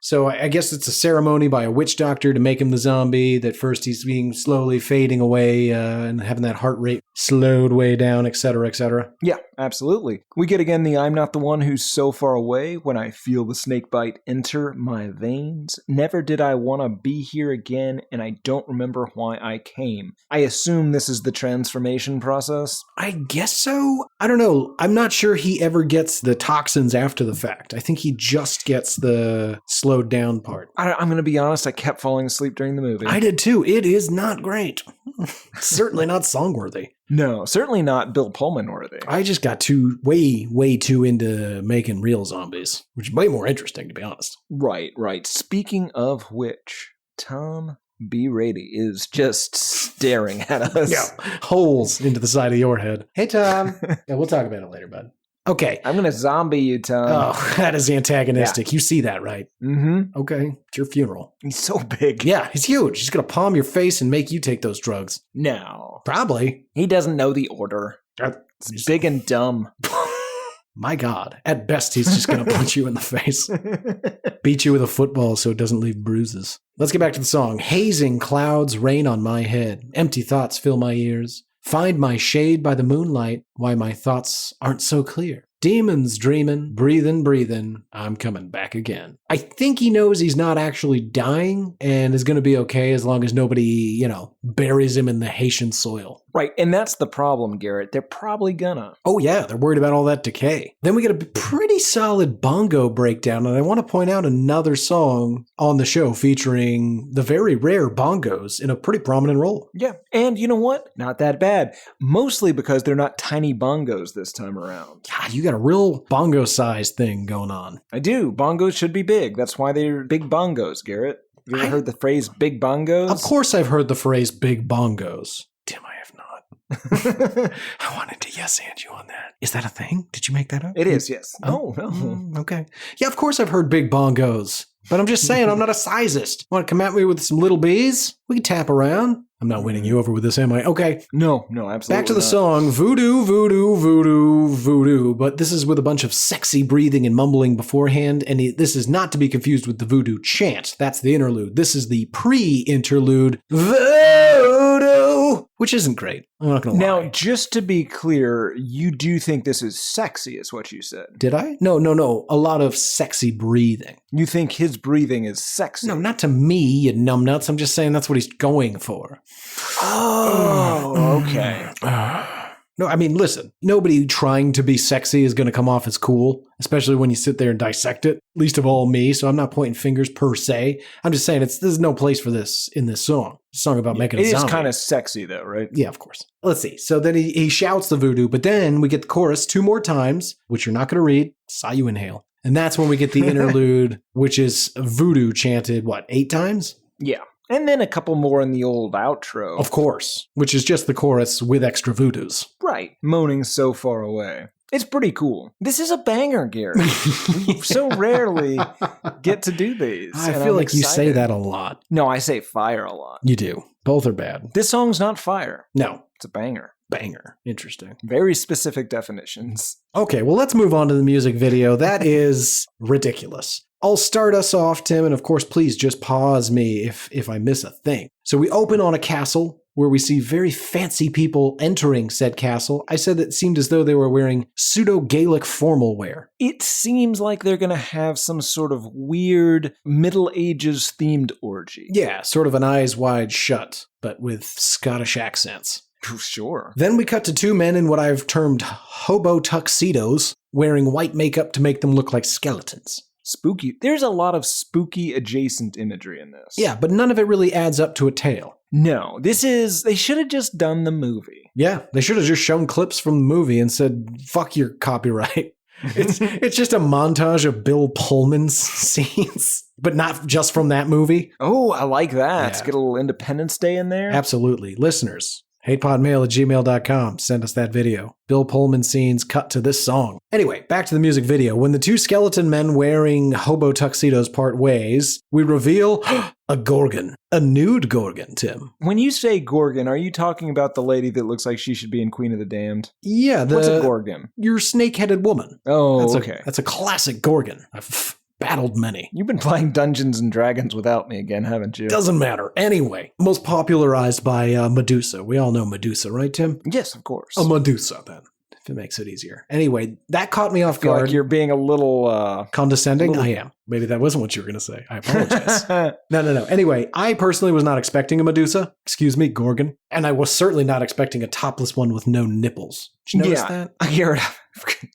So I guess it's a ceremony by a witch doctor to make him the zombie, that first he's being slowly fading away and having that heart rate slowed way down, etc., etc. Yeah, absolutely. We get again the I'm not the one who's so far away when I feel the snake bite enter my veins. Never did I want to be here again, and I don't remember why I came. I assume this is the transformation process? I guess so. I don't know. I'm not sure he ever gets the toxins after the fact. I think he just gets the slowed down part. I'm going to be honest, I kept falling asleep during the movie. I did too. It is not great. Certainly not song-worthy. No, certainly not Bill Pullman worthy. I just got way too into making real zombies, which is way more interesting, to be honest. Right. Speaking of which, Tom B. Brady is just staring at us. Yeah, holes into the side of your head. Hey, Tom. Yeah, we'll talk about it later, bud. Okay. I'm going to zombie you, Tom. Oh, that is antagonistic. Yeah. You see that, right? Mm-hmm. Okay. It's your funeral. He's so big. Yeah, he's huge. He's going to palm your face and make you take those drugs. No. Probably. He doesn't know the order. It's big and dumb. My God. At best, he's just going to punch you in the face. Beat you with a football so it doesn't leave bruises. Let's get back to the song. Hazing clouds rain on my head. Empty thoughts fill my ears. Find my shade by the moonlight, why my thoughts aren't so clear. Demons dreaming, breathing, I'm coming back again. I think he knows he's not actually dying and is going to be okay as long as nobody, buries him in the Haitian soil. Right, and that's the problem, Garrett. They're probably gonna. Oh yeah, they're worried about all that decay. Then we get a pretty solid bongo breakdown, and I want to point out another song on the show featuring the very rare bongos in a pretty prominent role. Yeah, and you know what? Not that bad. Mostly because they're not tiny bongos this time around. God, you got a real bongo-sized thing going on. I do. Bongos should be big. That's why they're big bongos, Garrett. You ever heard the phrase big bongos? Of course I've heard the phrase big bongos. Tim, I have not. I wanted to yes and you on that. Is that a thing? Did you make that up? It is, yes. Oh, no. Okay. Yeah, of course I've heard big bongos. But I'm just saying, I'm not a sizist. Want to come at me with some little bees? We can tap around. I'm not winning you over with this, am I? Okay. No, absolutely Back to the not. song, Voodoo, Voodoo, Voodoo, Voodoo. But this is with a bunch of sexy breathing and mumbling beforehand. And this is not to be confused with the Voodoo chant. That's the interlude. This is the pre-interlude, Voodoo, which isn't great. I'm not going to lie. Now, just to be clear, you do think this is sexy, is what you said. Did I? No. A lot of sexy breathing. You think his breathing is sexy? No, not to me, you numbnuts. I'm just saying that's what he's going for. Oh, okay. No, I mean, listen, nobody trying to be sexy is going to come off as cool, especially when you sit there and dissect it, least of all me, so I'm not pointing fingers per se. I'm just saying there's no place for this in this song. It's a song about making a zombie. It is kind of sexy, though, right? Yeah, of course. Let's see. So then he shouts the voodoo, but then we get the chorus 2 more times, which you're not going to read. Saw you inhale. And that's when we get the interlude, which is voodoo chanted, 8 times? Yeah. And then a couple more in the old outro. Of course, which is just the chorus with extra voodoos. Right. Moaning so far away. It's pretty cool. This is a banger, Gary. We so rarely get to do these. I feel like you say that a lot. No, I say fire a lot. You do. Both are bad. This song's not fire. No. It's a banger. Banger. Interesting. Very specific definitions. Okay, well, let's move on to the music video. That is ridiculous. I'll start us off, Tim, and of course, please just pause me if I miss a thing. So we open on a castle where we see very fancy people entering said castle. I said it seemed as though they were wearing pseudo-Gaelic formal wear. It seems like they're going to have some sort of weird Middle Ages themed orgy. Yeah, sort of an eyes wide shut, but with Scottish accents. Sure. Then we cut to 2 men in what I've termed hobo tuxedos, wearing white makeup to make them look like skeletons. Spooky. There's a lot of spooky adjacent imagery in this. Yeah, but none of it really adds up to a tale. No, they should have just done the movie. Yeah, they should have just shown clips from the movie and said, fuck your copyright. It's just a montage of Bill Pullman's scenes, but not just from that movie. Oh, I like that. Yeah. Let's get a little Independence Day in there. Absolutely. Listeners, hatepodmail@gmail.com. Send us that video. Bill Pullman scenes cut to this song. Anyway, back to the music video. When the 2 skeleton men wearing hobo tuxedos part ways, we reveal a Gorgon. A nude Gorgon, Tim. When you say Gorgon, are you talking about the lady that looks like she should be in Queen of the Damned? Yeah. What's a Gorgon? Your snake-headed woman. Oh, okay. That's a classic Gorgon. I've battled many. You've been playing Dungeons and Dragons without me again, haven't you? Doesn't matter. Anyway, most popularized by Medusa. We all know Medusa, right, Tim? Yes, of course. A Medusa, then, if it makes it easier. Anyway, that caught me off I feel guard. like you're being a little condescending? I am. Maybe that wasn't what you were going to say. I apologize. No. Anyway, I personally was not expecting a Medusa. Excuse me, Gorgon. And I was certainly not expecting a topless one with no nipples. Did you notice that?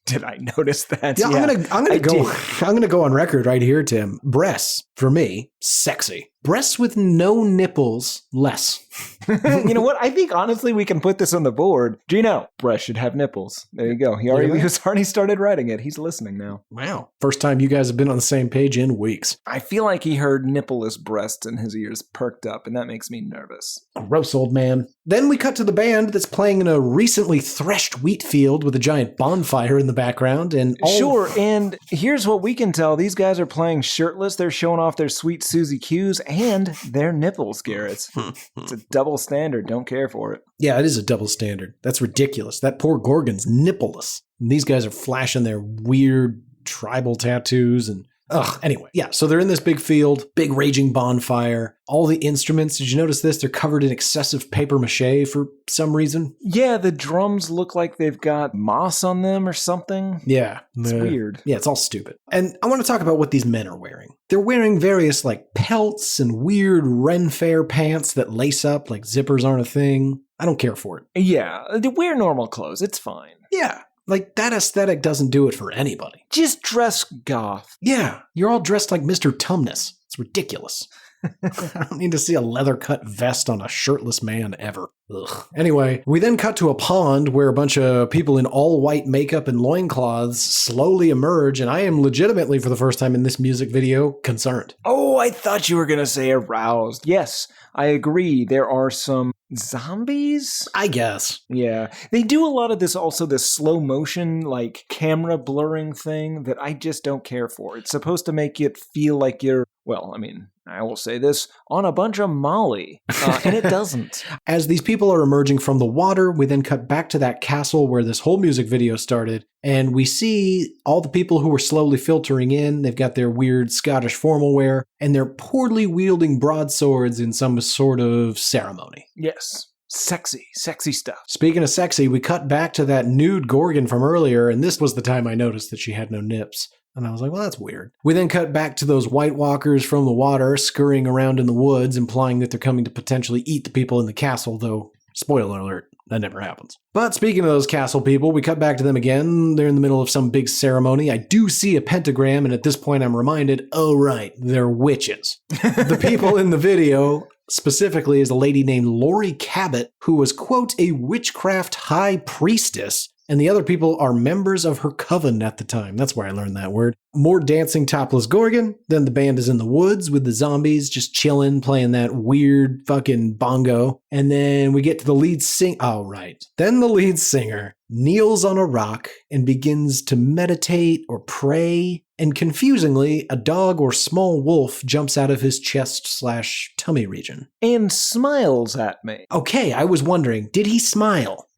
Did I notice that? Yeah, I'm gonna go on record right here, Tim. Breasts, for me, sexy. Breasts with no nipples, less. You know what? I think honestly we can put this on the board. Gino, breasts should have nipples. There you go. He already started writing it. He's listening now. Wow. First time you guys have been on the same page in weeks. I feel like he heard nippleless breasts and his ears perked up, and that makes me nervous. Gross, old man. Then we cut to the band that's playing in a recently threshed wheat field with a giant bonfire in the background. Sure, and here's what we can tell. These guys are playing shirtless. They're showing off their sweet Susie Q's and their nipples, Garrett. It's a double standard. Don't care for it. Yeah, it is a double standard. That's ridiculous. That poor Gorgon's nippleless. And these guys are flashing their weird tribal tattoos and anyway, yeah, so they're in this big field, big raging bonfire. All the instruments, did you notice this? They're covered in excessive paper mache for some reason. Yeah, the drums look like they've got moss on them or something. Yeah. It's weird. Yeah, it's all stupid. And I want to talk about what these men are wearing. They're wearing various pelts and weird Ren Fair pants that lace up like zippers aren't a thing. I don't care for it. Yeah, they wear normal clothes. It's fine. Yeah. That aesthetic doesn't do it for anybody. Just dress goth. Yeah, you're all dressed like Mr. Tumnus. It's ridiculous. I don't need to see a leather-cut vest on a shirtless man ever. Ugh. Anyway, we then cut to a pond where a bunch of people in all white makeup and loincloths slowly emerge, and I am legitimately, for the first time in this music video, concerned. Oh, I thought you were going to say aroused. Yes, I agree. There are some zombies? I guess. Yeah. They do a lot of this, also this slow motion, like camera blurring thing that I just don't care for. It's supposed to make it feel like you're, well, I mean, I will say this, on a bunch of Molly. And it doesn't. As these people are emerging from the water, we then cut back to that castle where this whole music video started, and we see all the people who are slowly filtering in. They've got their weird Scottish formal wear, and they're poorly wielding broadswords in some sort of ceremony. Yes. Sexy stuff. Speaking of sexy, we cut back to that nude Gorgon from earlier, and this was the time I noticed that she had no nips. And I was like, well, that's weird. We then cut back to those White Walkers from the water scurrying around in the woods, implying that they're coming to potentially eat the people in the castle, though, spoiler alert, that never happens. But speaking of those castle people, we cut back to them again. They're in the middle of some big ceremony. I do see a pentagram, and at this point I'm reminded, oh right, they're witches. The people in the video specifically is a lady named Lori Cabot, who was, quote, a witchcraft high priestess, and the other people are members of her coven at the time. That's where I learned that word. More dancing topless Gorgon. Then the band is in the woods with the zombies just chilling, playing that weird fucking bongo. And then we get to the lead singer. Oh, right. Then the lead singer kneels on a rock and begins to meditate or pray. And confusingly, a dog or small wolf jumps out of his chest/tummy region. And smiles at me. Okay, I was wondering, did he smile?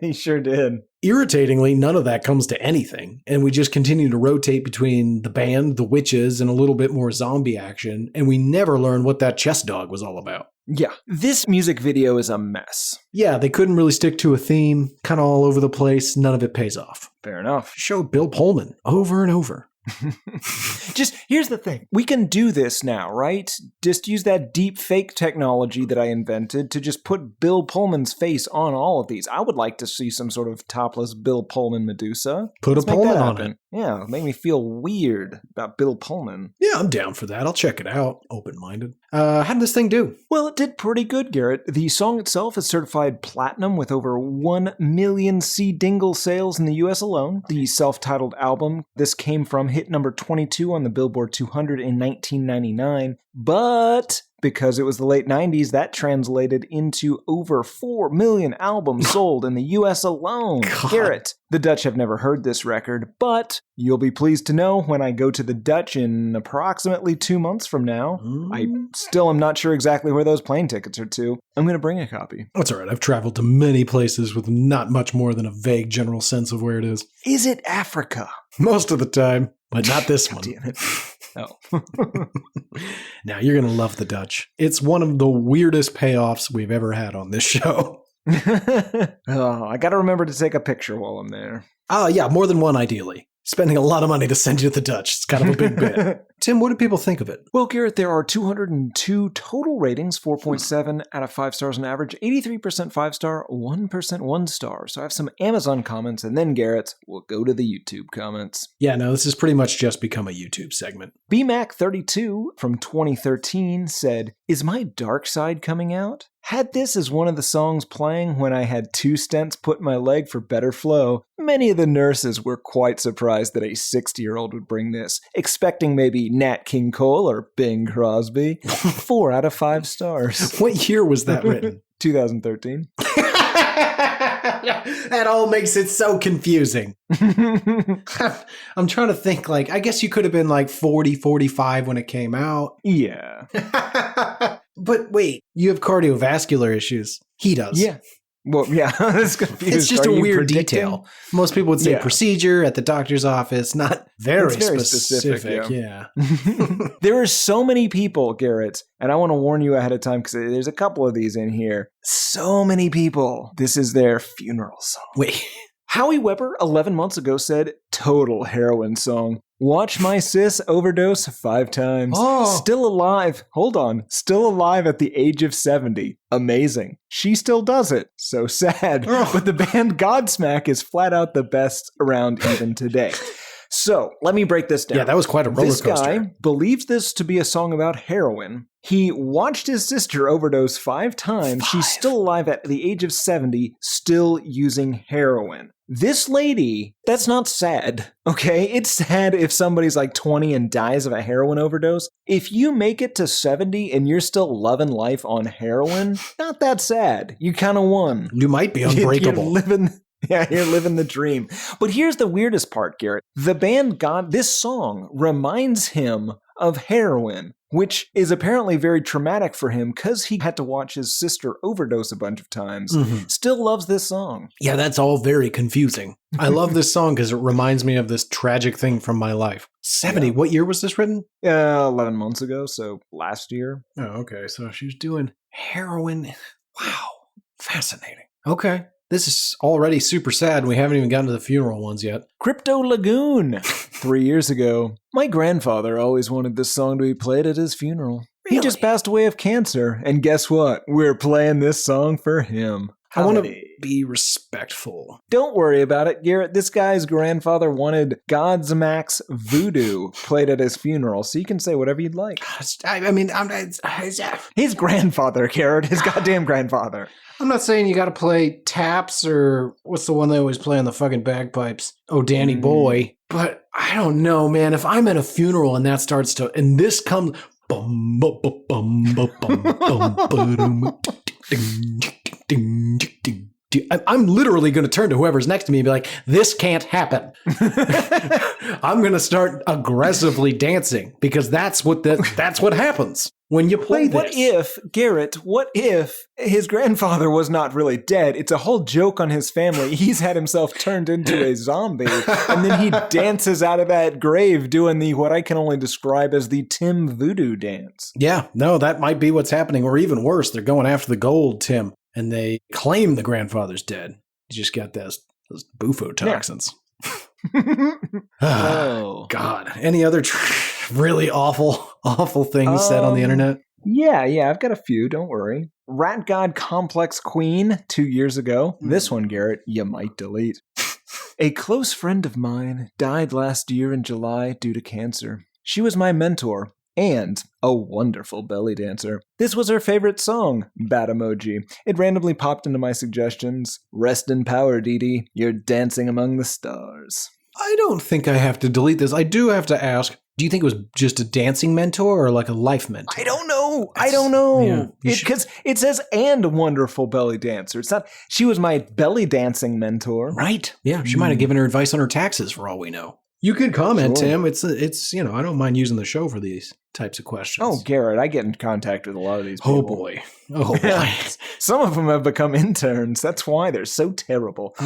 He sure did. Irritatingly, none of that comes to anything, and we just continue to rotate between the band, the witches, and a little bit more zombie action, and we never learn what that chess dog was all about. Yeah, this music video is a mess. Yeah, they couldn't really stick to a theme, kind of all over the place, none of it pays off. Fair enough. Showed Bill Pullman over and over. Just, here's the thing. We can do this now, right? Just use that deep fake technology that I invented to just put Bill Pullman's face on all of these. I would like to see some sort of topless Bill Pullman Medusa. Put a Pullman on it. Yeah, make me feel weird about Bill Pullman. Yeah, I'm down for that. I'll check it out. Open-minded. How did this thing do? Well, it did pretty good, Garrett. The song itself is certified platinum with over 1 million C-dingle sales in the US alone. The self-titled album, this came from hit number 22 on the Billboard 200 in 1999, but because it was the late 90s, that translated into over 4 million albums sold in the US alone. God. Garrett, the Dutch have never heard this record, but you'll be pleased to know when I go to the Dutch in approximately 2 months from now, I still am not sure exactly where those plane tickets are to. I'm going to bring a copy. That's all right. I've traveled to many places with not much more than a vague general sense of where it is. Is it Africa? Most of the time, but not this one. Damn it. Oh. Now, you're going to love the Dutch. It's one of the weirdest payoffs we've ever had on this show. Oh, I got to remember to take a picture while I'm there. Yeah, more than one, ideally. Spending a lot of money to send you to the Dutch. It's kind of a big bit. Tim, what do people think of it? Well, Garrett, there are 202 total ratings, 4.7 out of 5 stars on average, 83% 5-star, 1% 1-star. So I have some Amazon comments, and then, Garrett, we'll go to the YouTube comments. Yeah, no, this has pretty much just become a YouTube segment. BMac32 from 2013 said, "Is my dark side coming out? Had this as one of the songs playing when I had 2 stents put in my leg for better flow. Many of the nurses were quite surprised that a 60-year-old would bring this, expecting maybe Nat King Cole or Bing Crosby. 4 out of 5 stars. What year was that written? 2013. That all makes it so confusing. I'm trying to think, like, I guess you could have been like 40, 45 when it came out. Yeah. But wait, you have cardiovascular issues. He does. Yeah. Well, yeah, that's confused. It's just Are a you weird predicting? detail. Most people would say Yeah. procedure at the doctor's office, not very, It's very specific. specific, Yeah. There are so many people, Garrett, and I want to warn you ahead of time because there's a couple of these in here. So many people. This is their funeral song. Wait. Howie Weber, 11 months ago, said, "Total heroin song. Watch my sis overdose 5 times. Oh. Still alive. Hold on. Still alive at the age of 70. Amazing. She still does it. So sad. Oh. But the band Godsmack is flat out the best around even today." So, let me break this down. Yeah, that was quite a roller This coaster. guy believes this to be a song about heroin, He watched his sister overdose 5 times. 5. She's still alive at the age of 70, still using heroin. This lady, that's not sad, okay? It's sad if somebody's like 20 and dies of a heroin overdose. If you make it to 70 and you're still loving life on heroin, not that sad. You kind of won. You might be unbreakable. You're living the dream. But here's the weirdest part, Garrett. The band this song reminds him of heroin, which is apparently very traumatic for him because he had to watch his sister overdose a bunch of times. Mm-hmm. Still loves this song. Yeah, that's all very confusing. I love this song because it reminds me of this tragic thing from my life. 70. Yeah. What year was this written? 11 months ago, so last year. Oh, okay. So she's doing heroin. Wow. Fascinating. Okay. This is already super sad, and we haven't even gotten to the funeral ones yet. Crypto Lagoon. 3 years ago, my grandfather always wanted this song to be played at his funeral. Really? He just passed away of cancer, and guess what? We're playing this song for him. I want to be respectful. Don't worry about it, Garrett. This guy's grandfather wanted Godsmack's Voodoo played at his funeral, so you can say whatever you'd like. His grandfather, Garrett. His goddamn grandfather. I'm not saying you got to play taps or what's the one they always play on the fucking bagpipes? Oh, Danny Boy. But I don't know, man. If I'm at a funeral and that starts to, and this comes, bum, bum, bum, bum, bum, bum, bum, I'm literally going to turn to whoever's next to me and be like, this can't happen. I'm going to start aggressively dancing because that's what happens when you play this. What if, Garrett, what if his grandfather was not really dead? It's a whole joke on his family. He's had himself turned into a zombie, and then he dances out of that grave doing what I can only describe as the Tim Voodoo dance. Yeah, no, that might be what's happening. Or even worse, they're going after the gold, Tim. And they claim the grandfather's dead. He just got those bufo toxins. Yeah. Oh, God. Any other really awful things said on the internet? Yeah, I've got a few. Don't worry. Rat God Complex Queen 2 years ago. This one, Garrett, you might delete. A close friend of mine died last year in July due to cancer. She was my mentor. And a wonderful belly dancer. This was her favorite song, bat emoji. It randomly popped into my suggestions. Rest in power, Dee Dee. You're dancing among the stars. I don't think I have to delete this. I do have to ask, do you think it was just a dancing mentor or like a life mentor? I don't know. Because it says, and a wonderful belly dancer. It's not, she was my belly dancing mentor. Right. Yeah, she might have given her advice on her taxes for all we know. You could comment, Sure. Tim. It's I don't mind using the show for these types of questions. Oh, Garrett, I get in contact with a lot of these people. Oh, boy. Some of them have become interns. That's why they're so terrible.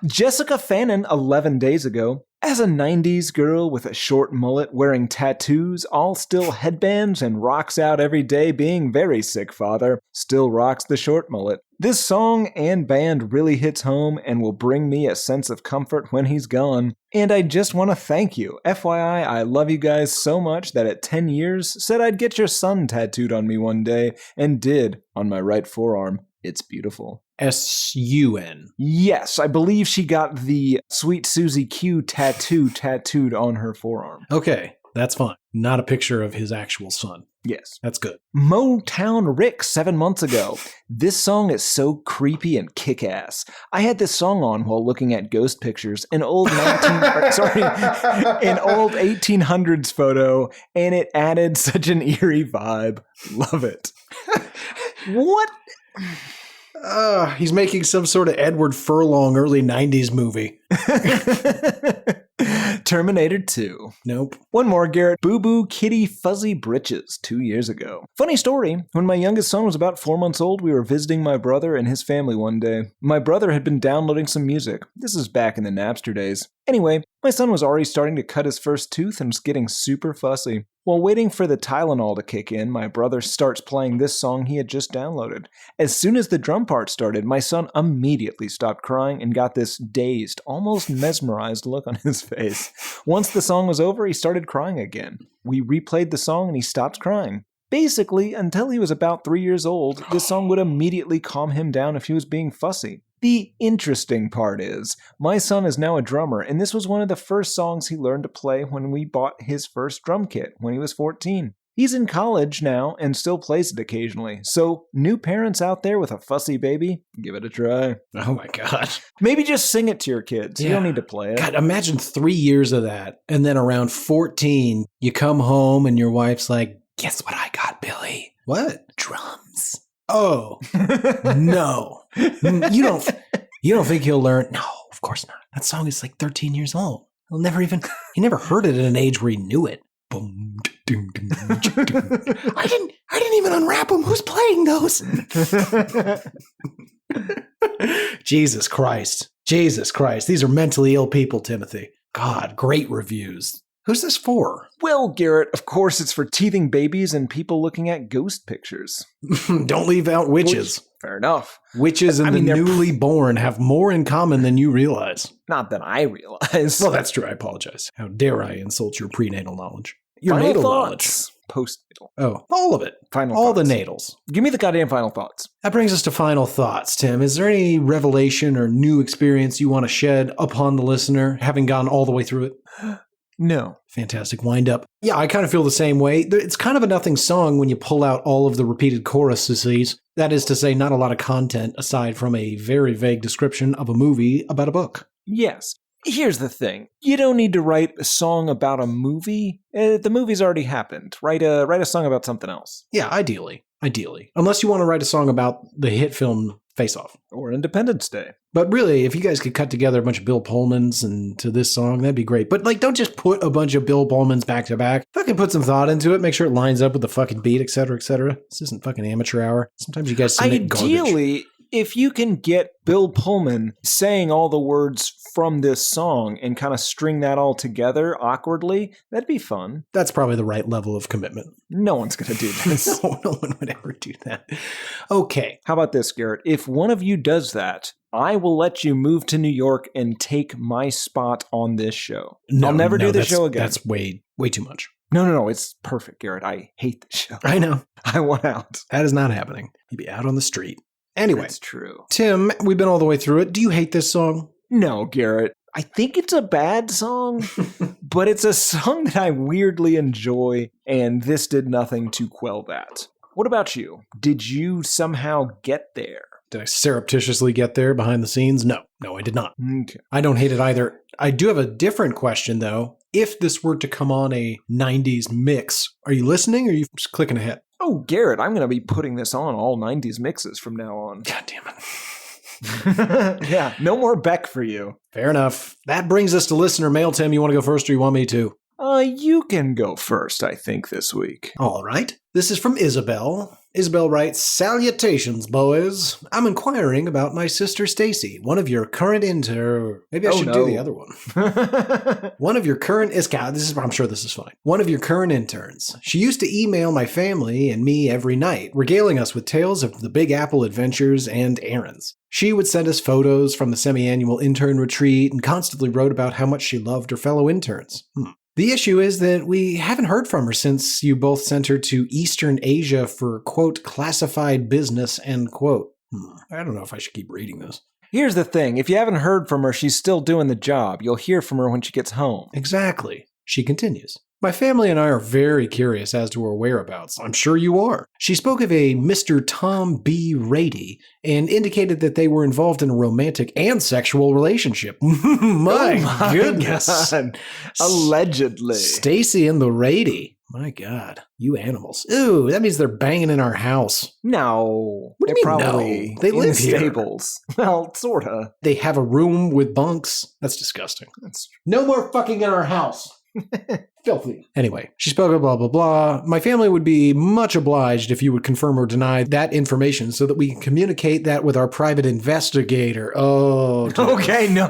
Jessica Fannin, 11 days ago. As a 90s girl with a short mullet, wearing tattoos, all still headbands, and rocks out every day being very sick father, still rocks the short mullet. This song and band really hits home and will bring me a sense of comfort when he's gone. And I just want to thank you. FYI, I love you guys so much that at 10 years, said I'd get your son tattooed on me one day, and did, on my right forearm. It's beautiful. S-U-N. Yes, I believe she got the Sweet Susie Q tattooed on her forearm. Okay, that's fine. Not a picture of his actual son. Yes. That's good. Motown Rick 7 months ago. This song is so creepy and kick-ass. I had this song on while looking at ghost pictures, an old 1800s photo, and it added such an eerie vibe. Love it. What? He's making some sort of Edward Furlong early 90s movie. Terminator 2. Nope. One more, Garrett. Boo Boo Kitty Fuzzy Britches 2 years ago. Funny story. When my youngest son was about 4 months old, we were visiting my brother and his family one day. My brother had been downloading some music. This is back in the Napster days. Anyway, my son was already starting to cut his first tooth and was getting super fussy. While waiting for the Tylenol to kick in, my brother starts playing this song he had just downloaded. As soon as the drum part started, my son immediately stopped crying and got this dazed, almost mesmerized look on his face. Once the song was over, he started crying again. We replayed the song and he stopped crying. Basically, until he was about 3 years old, this song would immediately calm him down if he was being fussy. The interesting part is, my son is now a drummer, and this was one of the first songs he learned to play when we bought his first drum kit when he was 14. He's in college now and still plays it occasionally. So, new parents out there with a fussy baby, give it a try. Oh my God. Maybe just sing it to your kids. You Yeah. don't need to play it. God, imagine 3 years of that. And then around 14, you come home and your wife's like, guess what I got, Billy? What? Drums. Oh, no. You don't think he'll learn? No, of course not. That song is like 13 years old. He never heard it at an age where he knew it. Boom, ding, ding, ding, ding. I didn't even unwrap them. Who's playing those? Jesus Christ. These are mentally ill people, Timothy. God, great reviews. Who's this for? Well, Garrett, of course it's for teething babies and people looking at ghost pictures. Don't leave out witches. Fair enough. Witches and the newly born have more in common than you realize. Not that I realize. Well, that's true. I apologize. How dare I insult your prenatal knowledge? Your Final natal thoughts. Postnatal. knowledge. Oh, all of it. Final all thoughts. the natals. Give me the goddamn final thoughts. That brings us to final thoughts, Tim. Is there any revelation or new experience you want to shed upon the listener, having gone all the way through it? No. Fantastic wind up. Yeah, I kind of feel the same way. It's kind of a nothing song when you pull out all of the repeated choruses. That is to say, not a lot of content aside from a very vague description of a movie about a book. Yes. Here's the thing. You don't need to write a song about a movie. The movie's already happened. Write a song about something else. Yeah, ideally. Unless you want to write a song about the hit film Face Off. Or Independence Day. But really, if you guys could cut together a bunch of Bill Pullmans into this song, that'd be great. But don't just put a bunch of Bill Pullmans back to back. Fucking put some thought into it. Make sure it lines up with the fucking beat, et cetera, et cetera. This isn't fucking amateur hour. Sometimes you guys submit Ideally, garbage. if you can get Bill Pullman saying all the words from this song and kind of string that all together awkwardly, that'd be fun. That's probably the right level of commitment. No one's going to do this. No one would ever do that. Okay. How about this, Garrett? If one of you does that, I will let you move to New York and take my spot on this show. I'll never do the show again. That's way too much. No. It's perfect, Garrett. I hate the show. I know. I want out. That is not happening. You'd be out on the street. Anyway. That's true. Tim, we've been all the way through it. Do you hate this song? No, Garrett. I think it's a bad song, but it's a song that I weirdly enjoy, and this did nothing to quell that. What about you? Did you somehow get there? Did I surreptitiously get there behind the scenes? No, I did not. Okay. I don't hate it either. I do have a different question, though. If this were to come on a 90s mix, are you listening or are you just clicking ahead? Oh, Garrett, I'm going to be putting this on all 90s mixes from now on. God damn it. Yeah, no more Beck for you. Fair enough. That brings us to listener mail. Tim, you want to go first or you want me to? You can go first, I think, this week. All right. This is from Isabel. Isabel writes, Salutations, boys. I'm inquiring about my sister Stacy, one of your current Maybe I should do the other one. One of your current I'm sure this is fine. One of your current interns. She used to email my family and me every night, regaling us with tales of the Big Apple adventures and errands. She would send us photos from the semi-annual intern retreat and constantly wrote about how much she loved her fellow interns. The issue is that we haven't heard from her since you both sent her to Eastern Asia for, quote, classified business, end quote. I don't know if I should keep reading this. Here's the thing. If you haven't heard from her, she's still doing the job. You'll hear from her when she gets home. Exactly. She continues. My family and I are very curious as to her whereabouts. I'm sure you are. She spoke of a Mr. Tom B. Rady and indicated that they were involved in a romantic and sexual relationship. my goodness. God. Allegedly. Stacy and the Rady. My God. You animals. Ooh, that means they're banging in our house. No. What do you mean, probably no? They live in here. stables. Well, sorta. They have a room with bunks. That's disgusting. No more fucking in our house. Filthy. Anyway, she spoke of blah, blah, blah. My family would be much obliged if you would confirm or deny that information so that we can communicate that with our private investigator. Oh. Okay, no.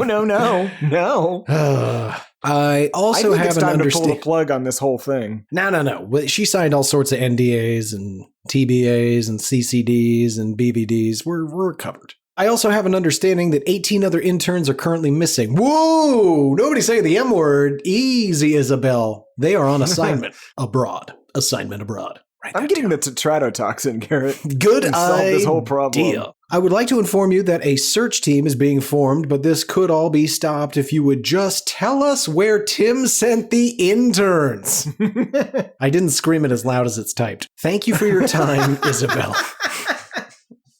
I also I think have it's an time to pull the understanding. plug on this whole thing. No. She signed all sorts of NDAs and TBAs and CCDs and BBDs. We're covered. I also have an understanding that 18 other interns are currently missing. Whoa! Nobody say the M word. Easy, Isabel. They are on assignment abroad. Assignment abroad. I'm getting the tetrodotoxin, Garrett. Good and solve this whole problem. idea. I would like to inform you that a search team is being formed, but this could all be stopped if you would just tell us where Tim sent the interns. I didn't scream it as loud as it's typed. Thank you for your time, Isabel.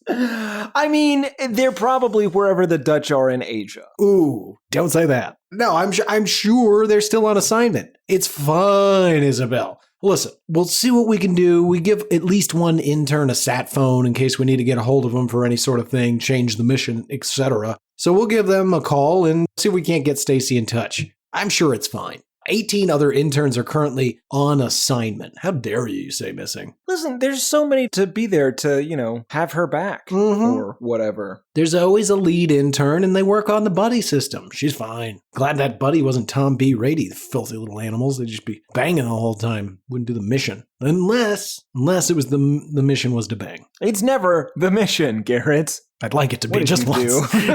I mean, they're probably wherever the Dutch are in Asia. Ooh, don't say that. No, I'm sure they're still on assignment. It's fine, Isabel. Listen, we'll see what we can do. We give at least one intern a sat phone in case we need to get a hold of them for any sort of thing, change the mission, etc. So we'll give them a call and see if we can't get Stacy in touch. I'm sure it's fine. 18 other interns are currently on assignment. How dare you say missing? Listen, there's so many to be there to, have her back or whatever. There's always a lead intern and they work on the buddy system. She's fine. Glad that buddy wasn't Tom B. Rady, the filthy little animals. They'd just be banging the whole time. Wouldn't do the mission. Unless it was the mission was to bang. It's never the mission, Garrett. I'd like it to be What just did you once. do?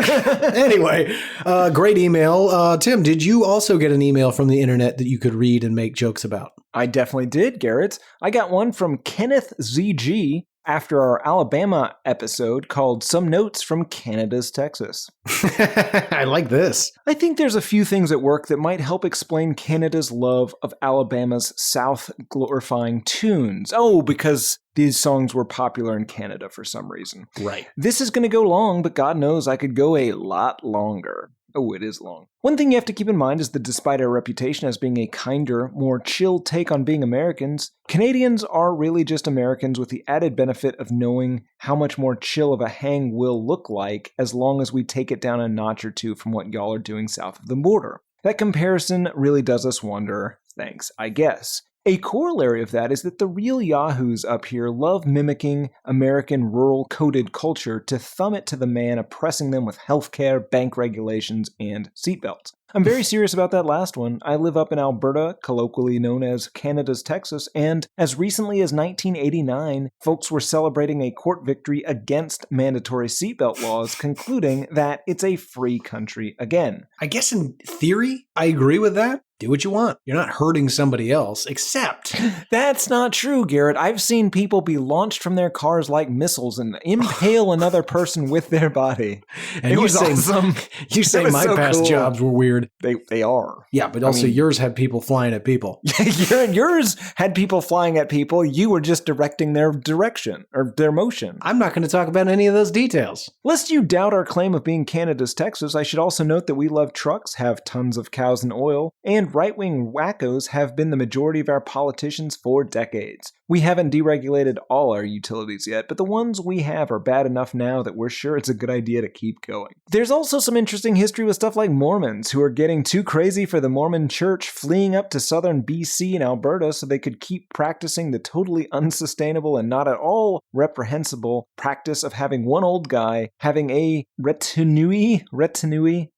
Anyway, great email. Tim, did you also get an email from the internet that you could read and make jokes about? I definitely did, Garrett. I got one from Kenneth ZG after our Alabama episode called Some Notes from Canada's Texas. I like this. I think there's a few things at work that might help explain Canada's love of Alabama's South glorifying tunes. Oh, because these songs were popular in Canada for some reason. Right. This is going to go long, but God knows I could go a lot longer. Oh, it is long. One thing you have to keep in mind is that despite our reputation as being a kinder, more chill take on being Americans, Canadians are really just Americans with the added benefit of knowing how much more chill of a hang will look like as long as we take it down a notch or two from what y'all are doing south of the border. That comparison really does us wonder. Thanks, I guess. A corollary of that is that the real yahoos up here love mimicking American rural coded culture to thumb it to the man oppressing them with healthcare, bank regulations, and seatbelts. I'm very serious about that last one. I live up in Alberta, colloquially known as Canada's Texas, and as recently as 1989, folks were celebrating a court victory against mandatory seatbelt laws, concluding that it's a free country again. I guess in theory, I agree with that. Do what you want. You're not hurting somebody else, except... That's not true, Garrett. I've seen people be launched from their cars like missiles and impale another person with their body. And it was awesome. You say my so past cool. jobs were weird. They are. Yeah, but also yours had people flying at people. Yours had people flying at people. You were just directing their direction or their motion. I'm not going to talk about any of those details. Lest you doubt our claim of being Canada's Texas, I should also note that we love trucks, have tons of cows and oil, and right-wing wackos have been the majority of our politicians for decades. We haven't deregulated all our utilities yet, but the ones we have are bad enough now that we're sure it's a good idea to keep going. There's also some interesting history with stuff like Mormons, who are getting too crazy for the Mormon church, fleeing up to southern BC and Alberta so they could keep practicing the totally unsustainable and not at all reprehensible practice of having one old guy having a retinue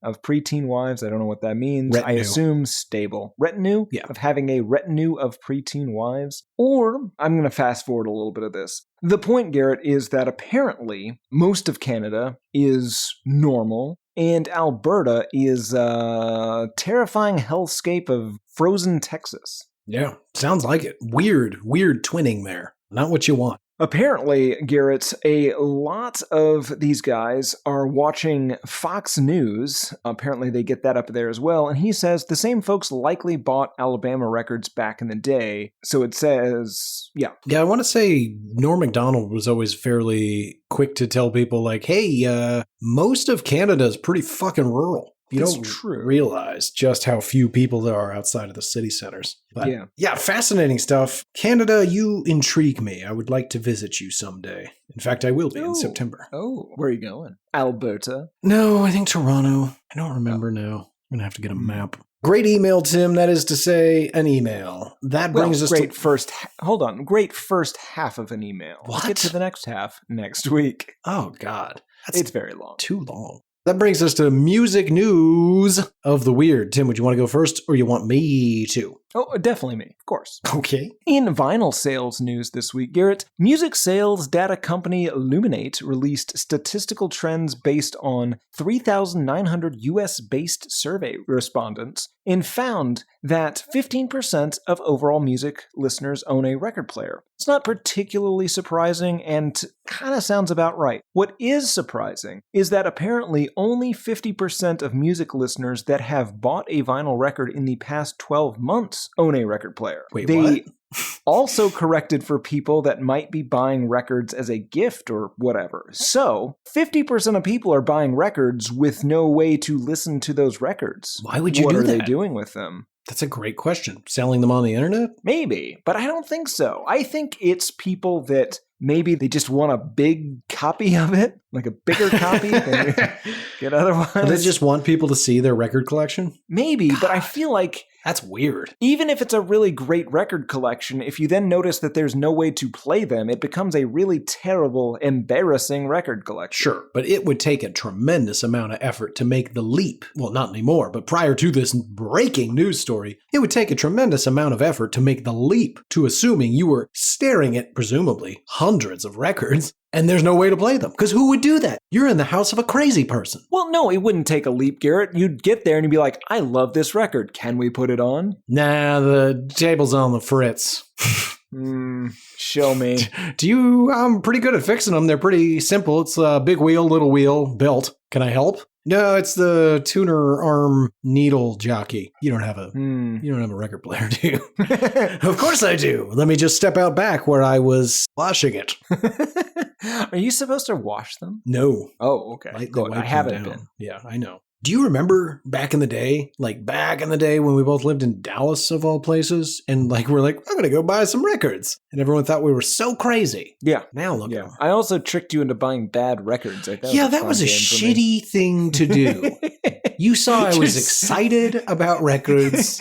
of preteen wives. I don't know what that means. Retinue. I assume stable. Retinue? Yeah. Of having a retinue of preteen wives. Or, I'm going to fast forward a little bit of this. The point, Garrett, is that apparently most of Canada is normal, and Alberta is a terrifying hellscape of frozen Texas. Yeah, sounds like it. Weird twinning there. Not what you want. Apparently, Garrett, a lot of these guys are watching Fox News. Apparently, they get that up there as well. And he says the same folks likely bought Alabama records back in the day. So it says, yeah. Yeah, I want to say Norm Macdonald was always fairly quick to tell people like, hey, most of Canada is pretty fucking rural. You don't realize just how few people there are outside of the city centers. But yeah, fascinating stuff. Canada, you intrigue me. I would like to visit you someday. In fact, I will be in September. Oh, where are you going? Alberta? No, I think Toronto. I don't remember now. I'm going to have to get a map. Great email, Tim. That is to say, an email. That brings us to... Great first half of an email. What? We'll get to the next half next week. Oh, God. It's very long. Too long. That brings us to music news of the weird. Tim, would you want to go first or you want me to? Oh, definitely me, of course. Okay. In vinyl sales news this week, Garrett, music sales data company Illuminate released statistical trends based on 3,900 US-based survey respondents and found that 15% of overall music listeners own a record player. It's not particularly surprising and kind of sounds about right. What is surprising is that apparently only 50% of music listeners that have bought a vinyl record in the past 12 months own a record player. Wait, they what? also corrected for people that might be buying records as a gift or whatever. So, 50% of people are buying records with no way to listen to those records. Why would you what do are that? they doing with them? That's a great question. Selling them on the internet? Maybe, but I don't think so. I think it's people that maybe they just want a big copy of it, like a bigger copy than you get otherwise. Or they just want people to see their record collection? Maybe, but I feel like That's weird. even if it's a really great record collection, if you then notice that there's no way to play them, it becomes a really terrible, embarrassing record collection. Sure, but it would take a tremendous amount of effort to make the leap. Well, not anymore, but prior to this breaking news story, it would take a tremendous amount of effort to make the leap to assuming you were staring at, presumably, hundreds of records, and there's no way to play them. Because who would do that? You're in the house of a crazy person. Well, no, it wouldn't take a leap, Garrett. You'd get there and you'd be like, I love this record. Can we put it on? Nah, the table's on the fritz. Show me. I'm pretty good at fixing them. They're pretty simple. It's a big wheel, little wheel, belt. Can I help? No, it's the tuner arm needle jockey. You don't have a record player, do you? Of course I do. Let me just step out back where I was washing it. Are you supposed to wash them? No. Oh, okay. Lightly Good. wipe I them haven't down. been. Yeah, I know. Do you remember back in the day, when we both lived in Dallas of all places, and we're like, I'm going to go buy some records. And everyone thought we were so crazy. Yeah. Now look Yeah. at I also tricked you into buying bad records. That was a shitty thing to do. You saw I was excited about records.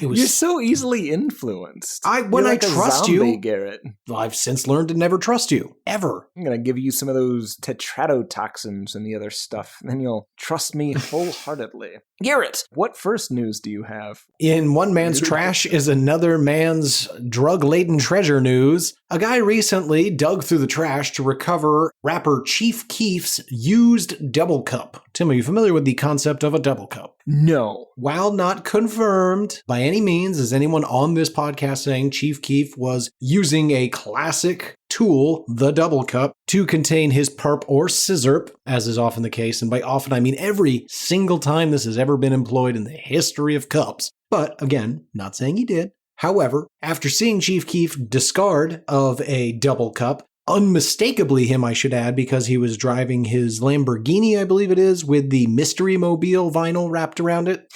It was You're so easily influenced. when You're I like a trust zombie, you, Garrett. I've since learned to never trust you. Ever. I'm going to give you some of those tetrodotoxins and the other stuff, and then you'll trust me wholeheartedly. Garrett, what first news do you have? In one man's trash is another man's drug-laden treasure news. A guy recently dug through the trash to recover rapper Chief Keef's used double cup. Tim, are you familiar with the concept of a double cup? No. While not confirmed by any means, is anyone on this podcast saying Chief Keef was using a classic tool, the double cup, to contain his perp or scissorp, as is often the case, and by often I mean every single time this has ever been employed in the history of cups. But again, not saying he did. However, after seeing Chief Keef discard of a double cup, unmistakably him, I should add, because he was driving his Lamborghini, I believe it is, with the Mystery Mobile vinyl wrapped around it.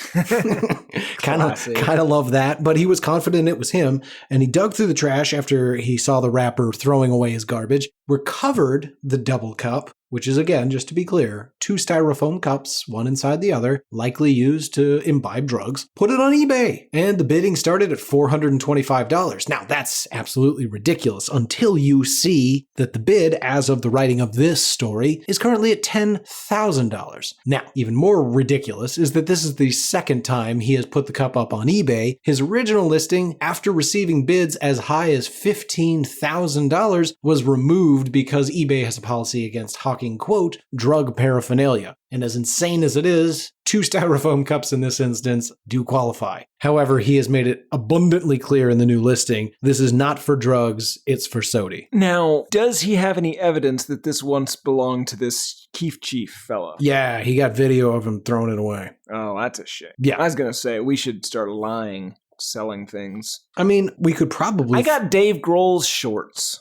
Kind of love that, but he was confident it was him, and he dug through the trash after he saw the rapper throwing away his garbage, recovered the double cup, which is, again, just to be clear, 2 styrofoam cups, one inside the other, likely used to imbibe drugs, put it on eBay, and the bidding started at $425. Now, that's absolutely ridiculous until you see that the bid, as of the writing of this story, is currently at $10,000. Now, even more ridiculous is that this is the second time he has put the cup up on eBay. His original listing, after receiving bids as high as $15,000, was removed because eBay has a policy against hawking, quote, drug paraphernalia. And as insane as it is, 2 styrofoam cups in this instance do qualify. However, he has made it abundantly clear in the new listing, this is not for drugs, it's for sody. Now, does he have any evidence that this once belonged to this Keef Chief fella? Yeah, he got video of him throwing it away. Oh, that's a shame. Yeah. I was going to say, we should start lying, selling things. I mean, we could probably... I got Dave Grohl's shorts.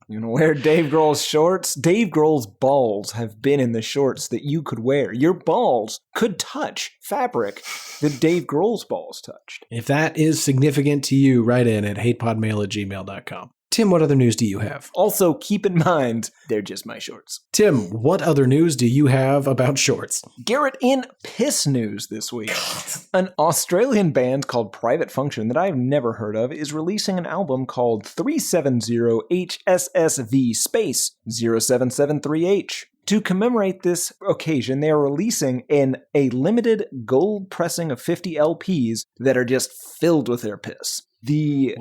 You know, wear Dave Grohl's shorts? Dave Grohl's balls have been in the shorts that you could wear. Your balls could touch fabric that Dave Grohl's balls touched. If that is significant to you, write in at hatepodmail@gmail.com. Tim, what other news do you have? Also, keep in mind, they're just my shorts. Tim, what other news do you have about shorts? Garrett, in piss news this week, an Australian band called Private Function that I've never heard of is releasing an album called 370 HSSV space 0773H. To commemorate this occasion, they are releasing a limited gold pressing of 50 LPs that are just filled with their piss. The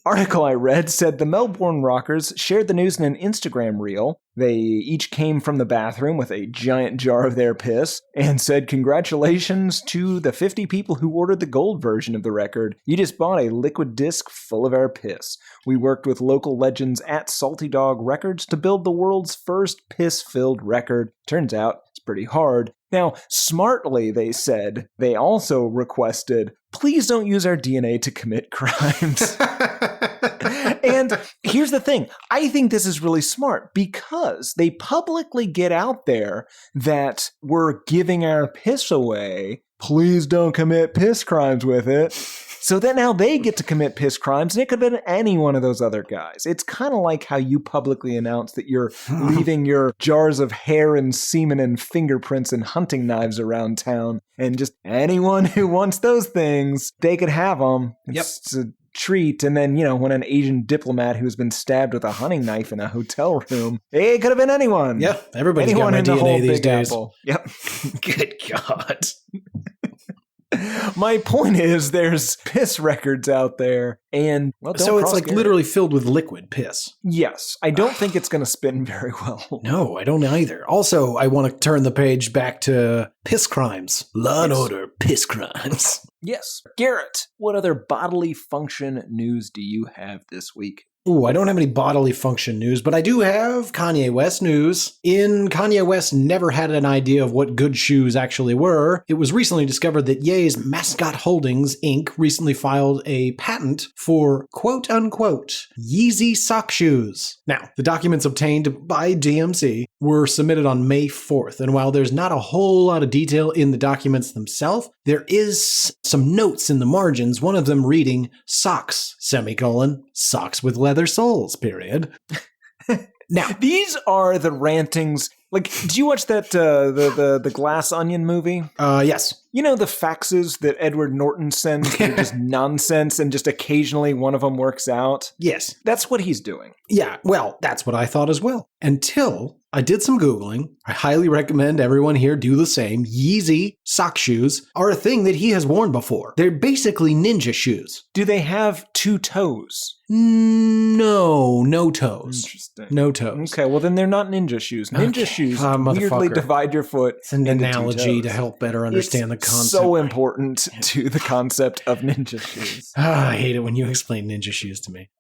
article I read said the Melbourne Rockers shared the news in an Instagram reel. They each came from the bathroom with a giant jar of their piss and said, "Congratulations to the 50 people who ordered the gold version of the record. You just bought a liquid disc full of our piss. We worked with local legends at Salty Dog Records to build the world's first piss-filled record. Turns out it's pretty hard." Now, smartly, they said, they also requested, "Please don't use our DNA to commit crimes." And here's the thing. I think this is really smart because they publicly get out there that we're giving our piss away. Please don't commit piss crimes with it. So then now they get to commit piss crimes, and it could have been any one of those other guys. It's kind of like how you publicly announce that you're leaving your jars of hair and semen and fingerprints and hunting knives around town, and just anyone who wants those things, they could have them. It's a treat. And then, when an Asian diplomat who's been stabbed with a hunting knife in a hotel room, it could have been anyone. Yeah, everybody's anyone got my in the DNA whole these Big days. Apple. Yep. Good God. My point is, there's piss records out there, and so it's like literally filled with liquid piss. Yes, I don't think it's going to spin very well. No, I don't either. Also, I want to turn the page back to piss crimes. Law and Order piss crimes. Yes. Garrett, what other bodily function news do you have this week? Ooh, I don't have any bodily function news, but I do have Kanye West news. Kanye West never had an idea of what good shoes actually were. It was recently discovered that Ye's Mascot Holdings, Inc. recently filed a patent for quote-unquote Yeezy sock shoes. Now, the documents obtained by DMC were submitted on May 4th, and while there's not a whole lot of detail in the documents themselves, there is some notes in the margins, one of them reading, socks, socks with leather soles, period. Now, these are the rantings. Like, did you watch that, the Glass Onion movie? Yes. You know the faxes that Edward Norton sends? They're just nonsense, and just occasionally one of them works out? Yes. That's what he's doing. Yeah, well, that's what I thought as well. Until I did some Googling. I highly recommend everyone here do the same. Yeezy sock shoes are a thing that he has worn before. They're basically ninja shoes. Do they have 2 toes? No toes. Interesting. No toes. Okay, well then they're not ninja shoes. Ninja shoes weirdly divide your foot. It's an analogy to help better understand the concept. So important to the concept of ninja shoes. I hate it when you explain ninja shoes to me.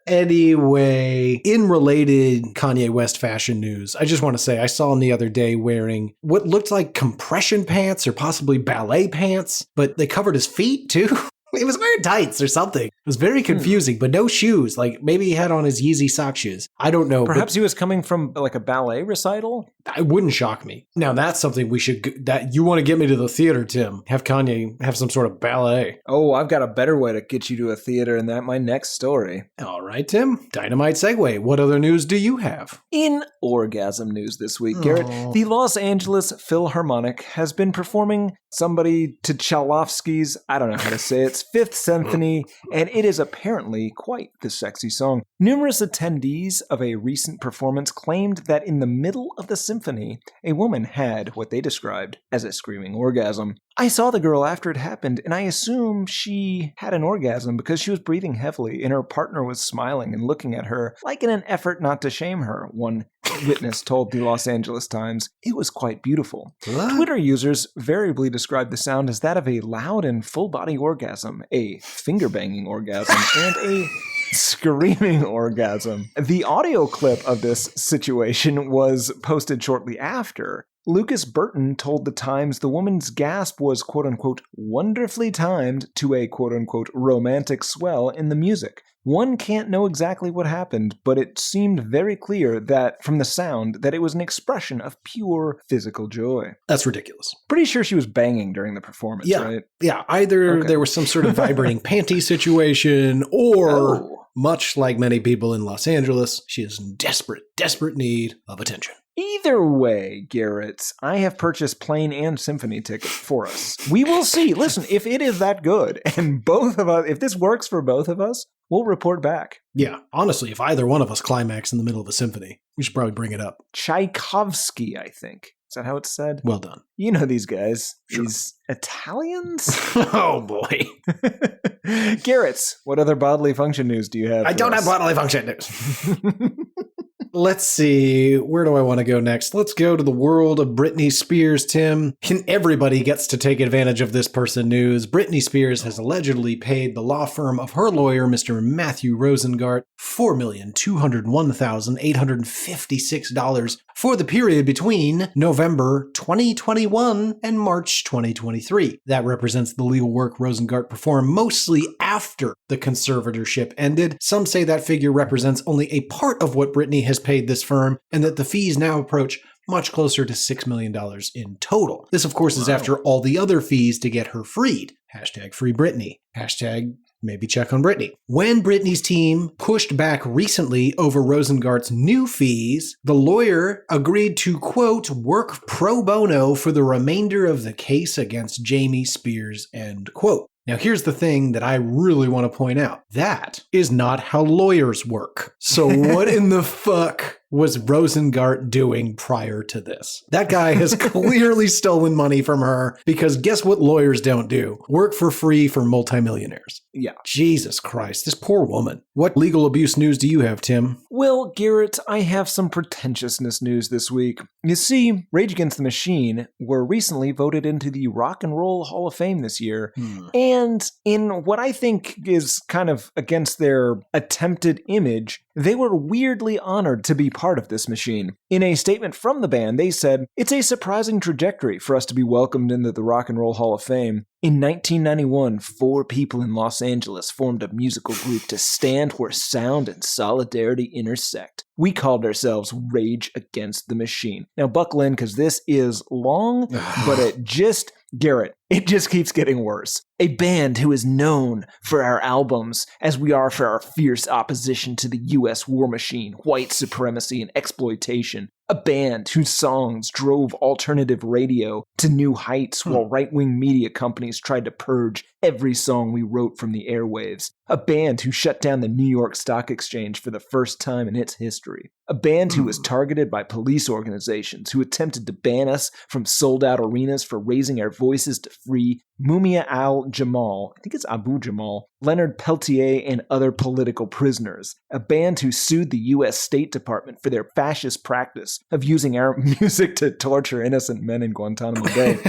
Anyway, in related Kanye West fashion news, I just want to say I saw him the other day wearing what looked like compression pants or possibly ballet pants, but they covered his feet too. He was wearing tights or something. It was very confusing, but no shoes. Like, maybe he had on his Yeezy sock shoes. I don't know. Perhaps he was coming from, like, a ballet recital? It wouldn't shock me. Now, that's something we should... That you want to get me to the theater, Tim. Have Kanye have some sort of ballet. Oh, I've got a better way to get you to a theater, and that's my next story. All right, Tim. Dynamite segue. What other news do you have? In orgasm news this week, Garrett, the Los Angeles Philharmonic has been performing somebody to Tchaikovsky's, I don't know how to say it, Fifth Symphony, and it is apparently quite the sexy song. Numerous attendees of a recent performance claimed that in the middle of the symphony, a woman had what they described as a screaming orgasm. I saw the girl after it happened, and I assume she had an orgasm because she was breathing heavily, and her partner was smiling and looking at her like in an effort not to shame her, one witness told the Los Angeles Times. It was quite beautiful. What? Twitter users variably described the sound as that of a loud and full-body orgasm, a finger-banging orgasm, and a screaming orgasm. The audio clip of this situation was posted shortly after. Lucas Burton told the Times the woman's gasp was quote-unquote wonderfully timed to a quote-unquote romantic swell in the music. One can't know exactly what happened, but it seemed very clear that from the sound that it was an expression of pure physical joy. That's ridiculous. Pretty sure she was banging during the performance, right? Yeah, either there was some sort of vibrating panty situation, or much like many people in Los Angeles, she is in desperate need of attention. Either way, Garrett, I have purchased plane and symphony tickets for us. We will see. Listen, if it is that good, and both of us, if this works for both of us, we'll report back. Yeah, honestly, if either one of us climax in the middle of a symphony, we should probably bring it up. Tchaikovsky, I think. Is that how it's said? Well done. You know these guys. Sure. These Italians? Oh, boy. Garrett, what other bodily function news do you have? I don't have bodily function news. Let's see. Where do I want to go next? Let's go to the world of Britney Spears, Tim. Everybody gets to take advantage of this person news. Britney Spears has allegedly paid the law firm of her lawyer, Mr. Matthew Rosengart, $4,201,856 for the period between November 2021 and March 2023. That represents the legal work Rosengart performed mostly after the conservatorship ended. Some say that figure represents only a part of what Britney has paid this firm, and that the fees now approach much closer to $6 million in total. This, of course, is after all the other fees to get her freed. Hashtag free Britney. Hashtag maybe check on Britney. When Britney's team pushed back recently over Rosengart's new fees, the lawyer agreed to, quote, work pro bono for the remainder of the case against Jamie Spears, end quote. Now, here's the thing that I really want to point out. That is not how lawyers work. So what in the fuck was Rosengart doing prior to this? That guy has clearly stolen money from her, because guess what lawyers don't do? Work for free for multimillionaires. Yeah. Jesus Christ, this poor woman. What legal abuse news do you have, Tim? Well, Garrett, I have some pretentiousness news this week. You see, Rage Against the Machine were recently voted into the Rock and Roll Hall of Fame this year. And in what I think is kind of against their attempted image, they were weirdly honored to be part of this machine. In a statement from the band, they said, "It's a surprising trajectory for us to be welcomed into the Rock and Roll Hall of Fame. In 1991, 4 people in Los Angeles formed a musical group to stand where sound and solidarity intersect. We called ourselves Rage Against the Machine." Now buckle in, because this is long, but it just keeps getting worse. A band who is known for our albums as we are for our fierce opposition to the U.S. war machine, white supremacy, and exploitation. A band whose songs drove alternative radio to new heights while right-wing media companies tried to purge every song we wrote from the airwaves. A band who shut down the New York Stock Exchange for the first time in its history. A band who was targeted by police organizations who attempted to ban us from sold-out arenas for raising our voices to free Mumia al-Jamal, I think it's Abu Jamal, Leonard Peltier, and other political prisoners. A band who sued the U.S. State Department for their fascist practice of using our music to torture innocent men in Guantanamo Bay.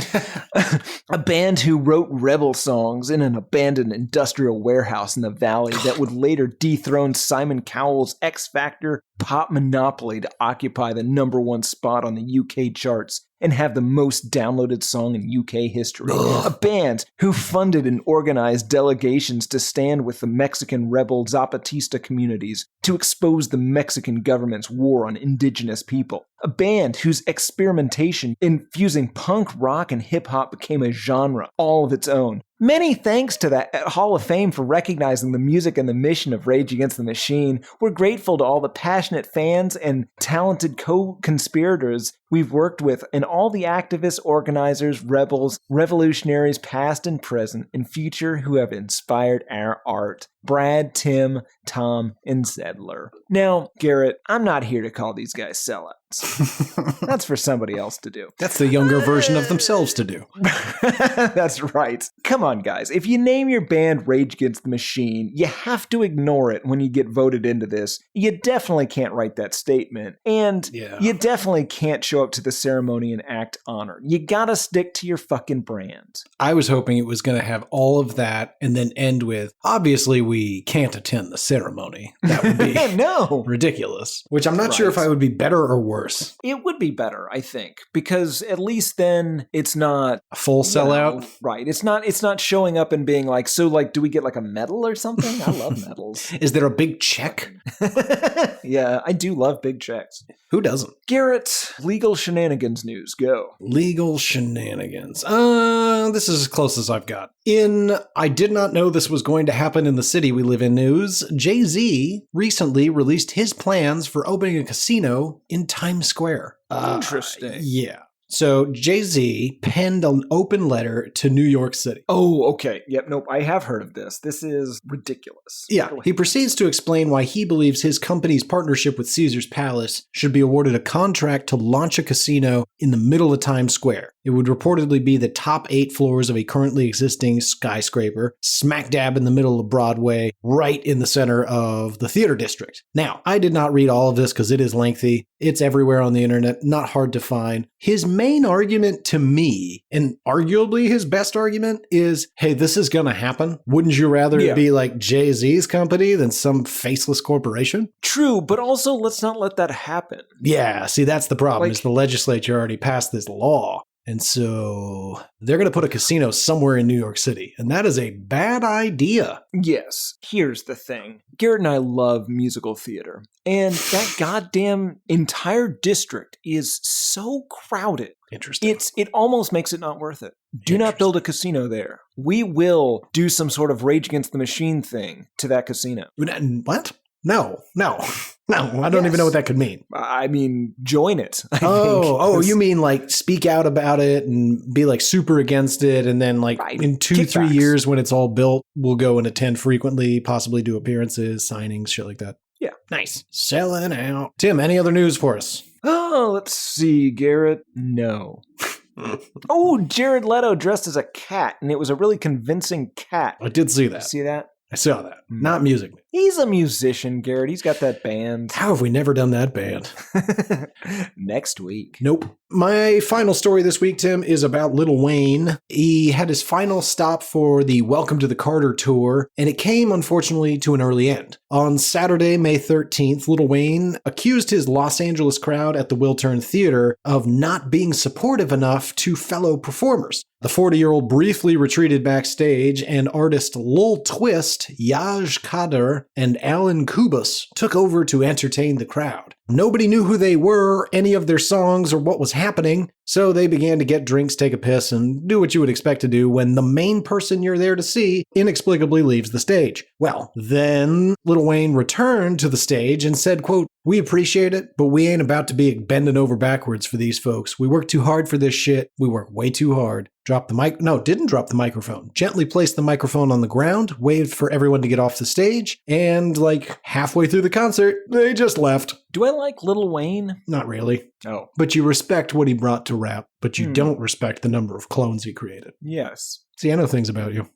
A band who wrote rebel songs in an abandoned industrial warehouse in the valley that would later dethrone Simon Cowell's X Factor pop monopoly to occupy the #1 spot on the UK charts and have the most downloaded song in UK history. A band who funded and organized delegations to stand with the Mexican rebel Zapatista communities to expose the Mexican government's war on indigenous people. A band whose experimentation infusing punk, rock, and hip-hop became a genre all of its own. Many thanks to that Hall of Fame for recognizing the music and the mission of Rage Against the Machine. We're grateful to all the passionate fans and talented co-conspirators we've worked with, and all the activists, organizers, rebels, revolutionaries past and present and future who have inspired our art. Brad, Tim, Tom, and Zedler. Now, Garrett, I'm not here to call these guys sellouts. That's for somebody else to do. That's the younger version of themselves to do. That's right. Come on, guys. If you name your band Rage Against the Machine, you have to ignore it when you get voted into this. You definitely can't write that statement. And you definitely can't show up to the ceremony and act honored. You gotta stick to your fucking brand. I was hoping it was going to have all of that and then end with, obviously we can't attend the ceremony. That would be ridiculous. Which I'm not sure if I would be better or worse. It would be better, I think, because at least then it's not a full sellout. Right. It's not showing up and being like, so like, do we get like a medal or something? I love medals. Is there a big check? Yeah, I do love big checks. Who doesn't? Garrett, legal shenanigans news, go. Legal shenanigans. This is as close as I've got. In I did not know this was going to happen in the city we live in news, Jay-Z recently released his plans for opening a casino in Times Square. Interesting. Yeah. So Jay-Z penned an open letter to New York City. Oh, okay. Yep, nope. I have heard of this. This is ridiculous. Yeah, he proceeds to explain why he believes his company's partnership with Caesar's Palace should be awarded a contract to launch a casino in the middle of Times Square. It would reportedly be the top 8 floors of a currently existing skyscraper, smack dab in the middle of Broadway, right in the center of the theater district. Now, I did not read all of this because it is lengthy. It's everywhere on the internet, not hard to find. His main argument to me, and arguably his best argument, is, hey, this is going to happen. Wouldn't you rather it be like Jay-Z's company than some faceless corporation? True, but also let's not let that happen. Yeah, see, that's the problem, is the legislature already passed this law. And so they're going to put a casino somewhere in New York City. And that is a bad idea. Yes. Here's the thing. Garrett and I love musical theater. And that goddamn entire district is so crowded. Interesting. It almost makes it not worth it. Do not build a casino there. We will do some sort of Rage Against the Machine thing to that casino. What? No, I don't even know what that could mean. I mean, join it. I think. You mean like speak out about it and be like super against it, and then like in 2-3 years when it's all built, we'll go and attend frequently, possibly do appearances, signings, shit like that. Yeah. Nice. Selling out. Tim, any other news for us? Oh, let's see, Garrett. No. Oh, Jared Leto dressed as a cat, and it was a really convincing cat. I did see that. See that? I saw that. Not music. He's a musician, Garrett. He's got that band. How have we never done that band? Next week. Nope. My final story this week, Tim, is about Lil Wayne. He had his final stop for the Welcome to the Carter tour, and it came, unfortunately, to an early end. On Saturday, May 13th, Lil Wayne accused his Los Angeles crowd at the Wiltern Theater of not being supportive enough to fellow performers. The 40-year-old briefly retreated backstage, and artist Lil Twist, Yaj Kader, and Alan Kubas took over to entertain the crowd. Nobody knew who they were, any of their songs, or what was happening, so they began to get drinks, take a piss, and do what you would expect to do when the main person you're there to see inexplicably leaves the stage. Well, then Lil Wayne returned to the stage and said, quote, "We appreciate it, but we ain't about to be bending over backwards for these folks. We work too hard for this shit. We work way too hard." Didn't drop the microphone. Gently placed the microphone on the ground, waved for everyone to get off the stage, and like halfway through the concert, they just left. Do I like Lil Wayne? Not really. Oh. But you respect what he brought to rap, but you don't respect the number of clones he created. Yes. See, I know things about you.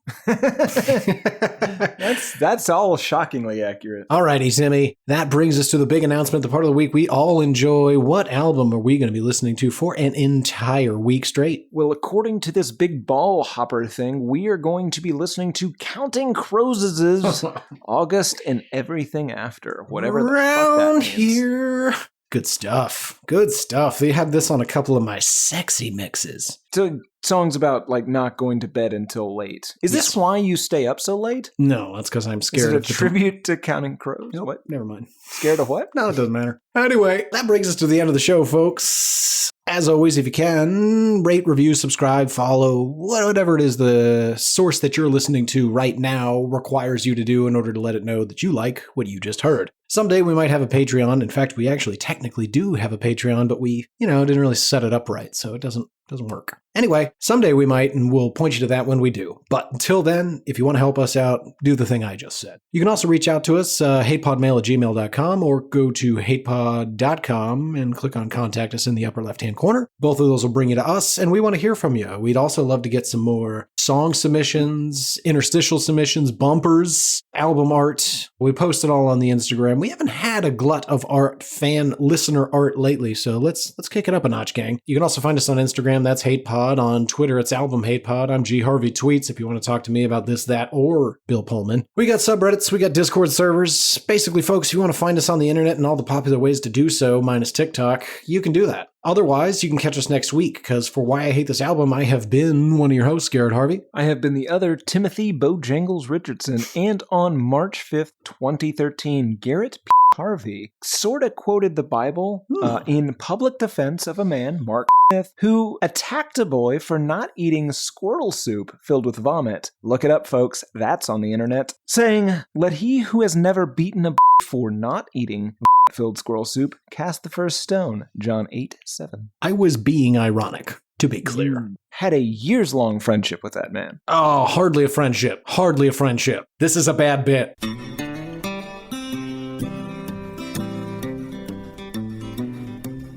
That's all shockingly accurate. Alrighty, Timmy. That brings us to the big announcement, the part of the week we all enjoy. What album are we going to be listening to for an entire week straight? Well, according to this big ball hopper thing, we are going to be listening to Counting Crows' August and Everything After. Whatever the fuck that means. Here. Good stuff. Good stuff. They had this on a couple of my sexy mixes. So songs about like not going to bed until late. Is this why you stay up so late? No, that's because I'm scared. Is it a tribute to Counting Crows? Nope, What? Never mind. Scared of what? No, it doesn't matter. Anyway, that brings us to the end of the show, folks. As always, if you can, rate, review, subscribe, follow, whatever it is the source that you're listening to right now requires you to do in order to let it know that you like what you just heard. Someday we might have a Patreon. In fact, we actually technically do have a Patreon, but we, didn't really set it up right, so it doesn't work. Anyway, someday we might, and we'll point you to that when we do. But until then, if you want to help us out, do the thing I just said. You can also reach out to us, hatepodmail@gmail.com, or go to hatepod.com and click on Contact Us in the upper left-hand corner. Both of those will bring you to us, and we want to hear from you. We'd also love to get some more song submissions, interstitial submissions, bumpers, album art. We post it all on the Instagram. We haven't had a glut of art, listener art lately, so let's kick it up a notch, gang. You can also find us on Instagram. That's HatePod. On Twitter, it's Album HatePod. I'm G Harvey Tweets if you want to talk to me about this, that, or Bill Pullman. We got subreddits. We got Discord servers. Basically, folks, if you want to find us on the internet and all the popular ways to do so, minus TikTok, you can do that. Otherwise, you can catch us next week, because for Why I Hate This Album, I have been one of your hosts, Garrett Harvey. I have been the other, Timothy Bojangles Richardson, and on March 5th, 2013, Garrett P. Harvey sort of quoted the Bible in public defense of a man, Mark Smith, who attacked a boy for not eating squirtle soup filled with vomit. Look it up, folks. That's on the internet. Saying, "Let he who has never beaten a for not eating filled squirrel soup cast the first stone." John 8:16. 7. I was being ironic, to be clear. You had a years-long friendship with that man. Oh, hardly a friendship. Hardly a friendship. This is a bad bit.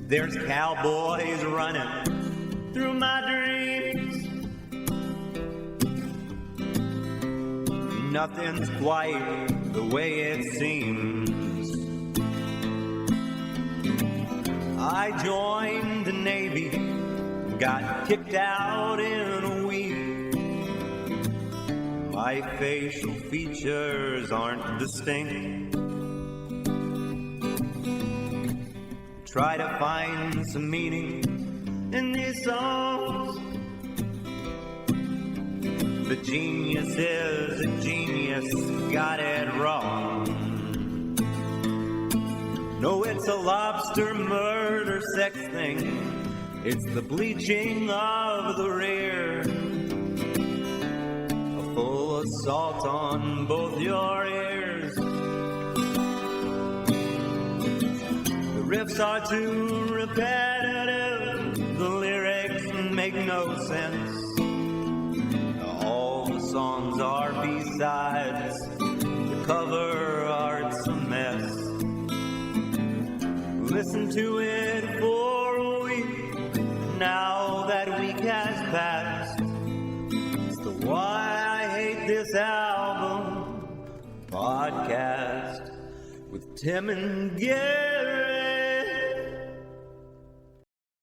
There's cowboys running through my dreams. Nothing's quite the way it seems. I joined the Navy, got kicked out in a week. My facial features aren't distinct. Try to find some meaning in these songs. The genius is a genius, got it wrong. No, it's a lobster murder sex thing. It's the bleaching of the rear. A full assault on both your ears. The riffs are too repetitive. The lyrics make no sense. All the songs are B-sides. The cover art's a mess. Listen to it for a week. Now that week has passed. It's the Why I Hate This Album podcast with Tim and Gary.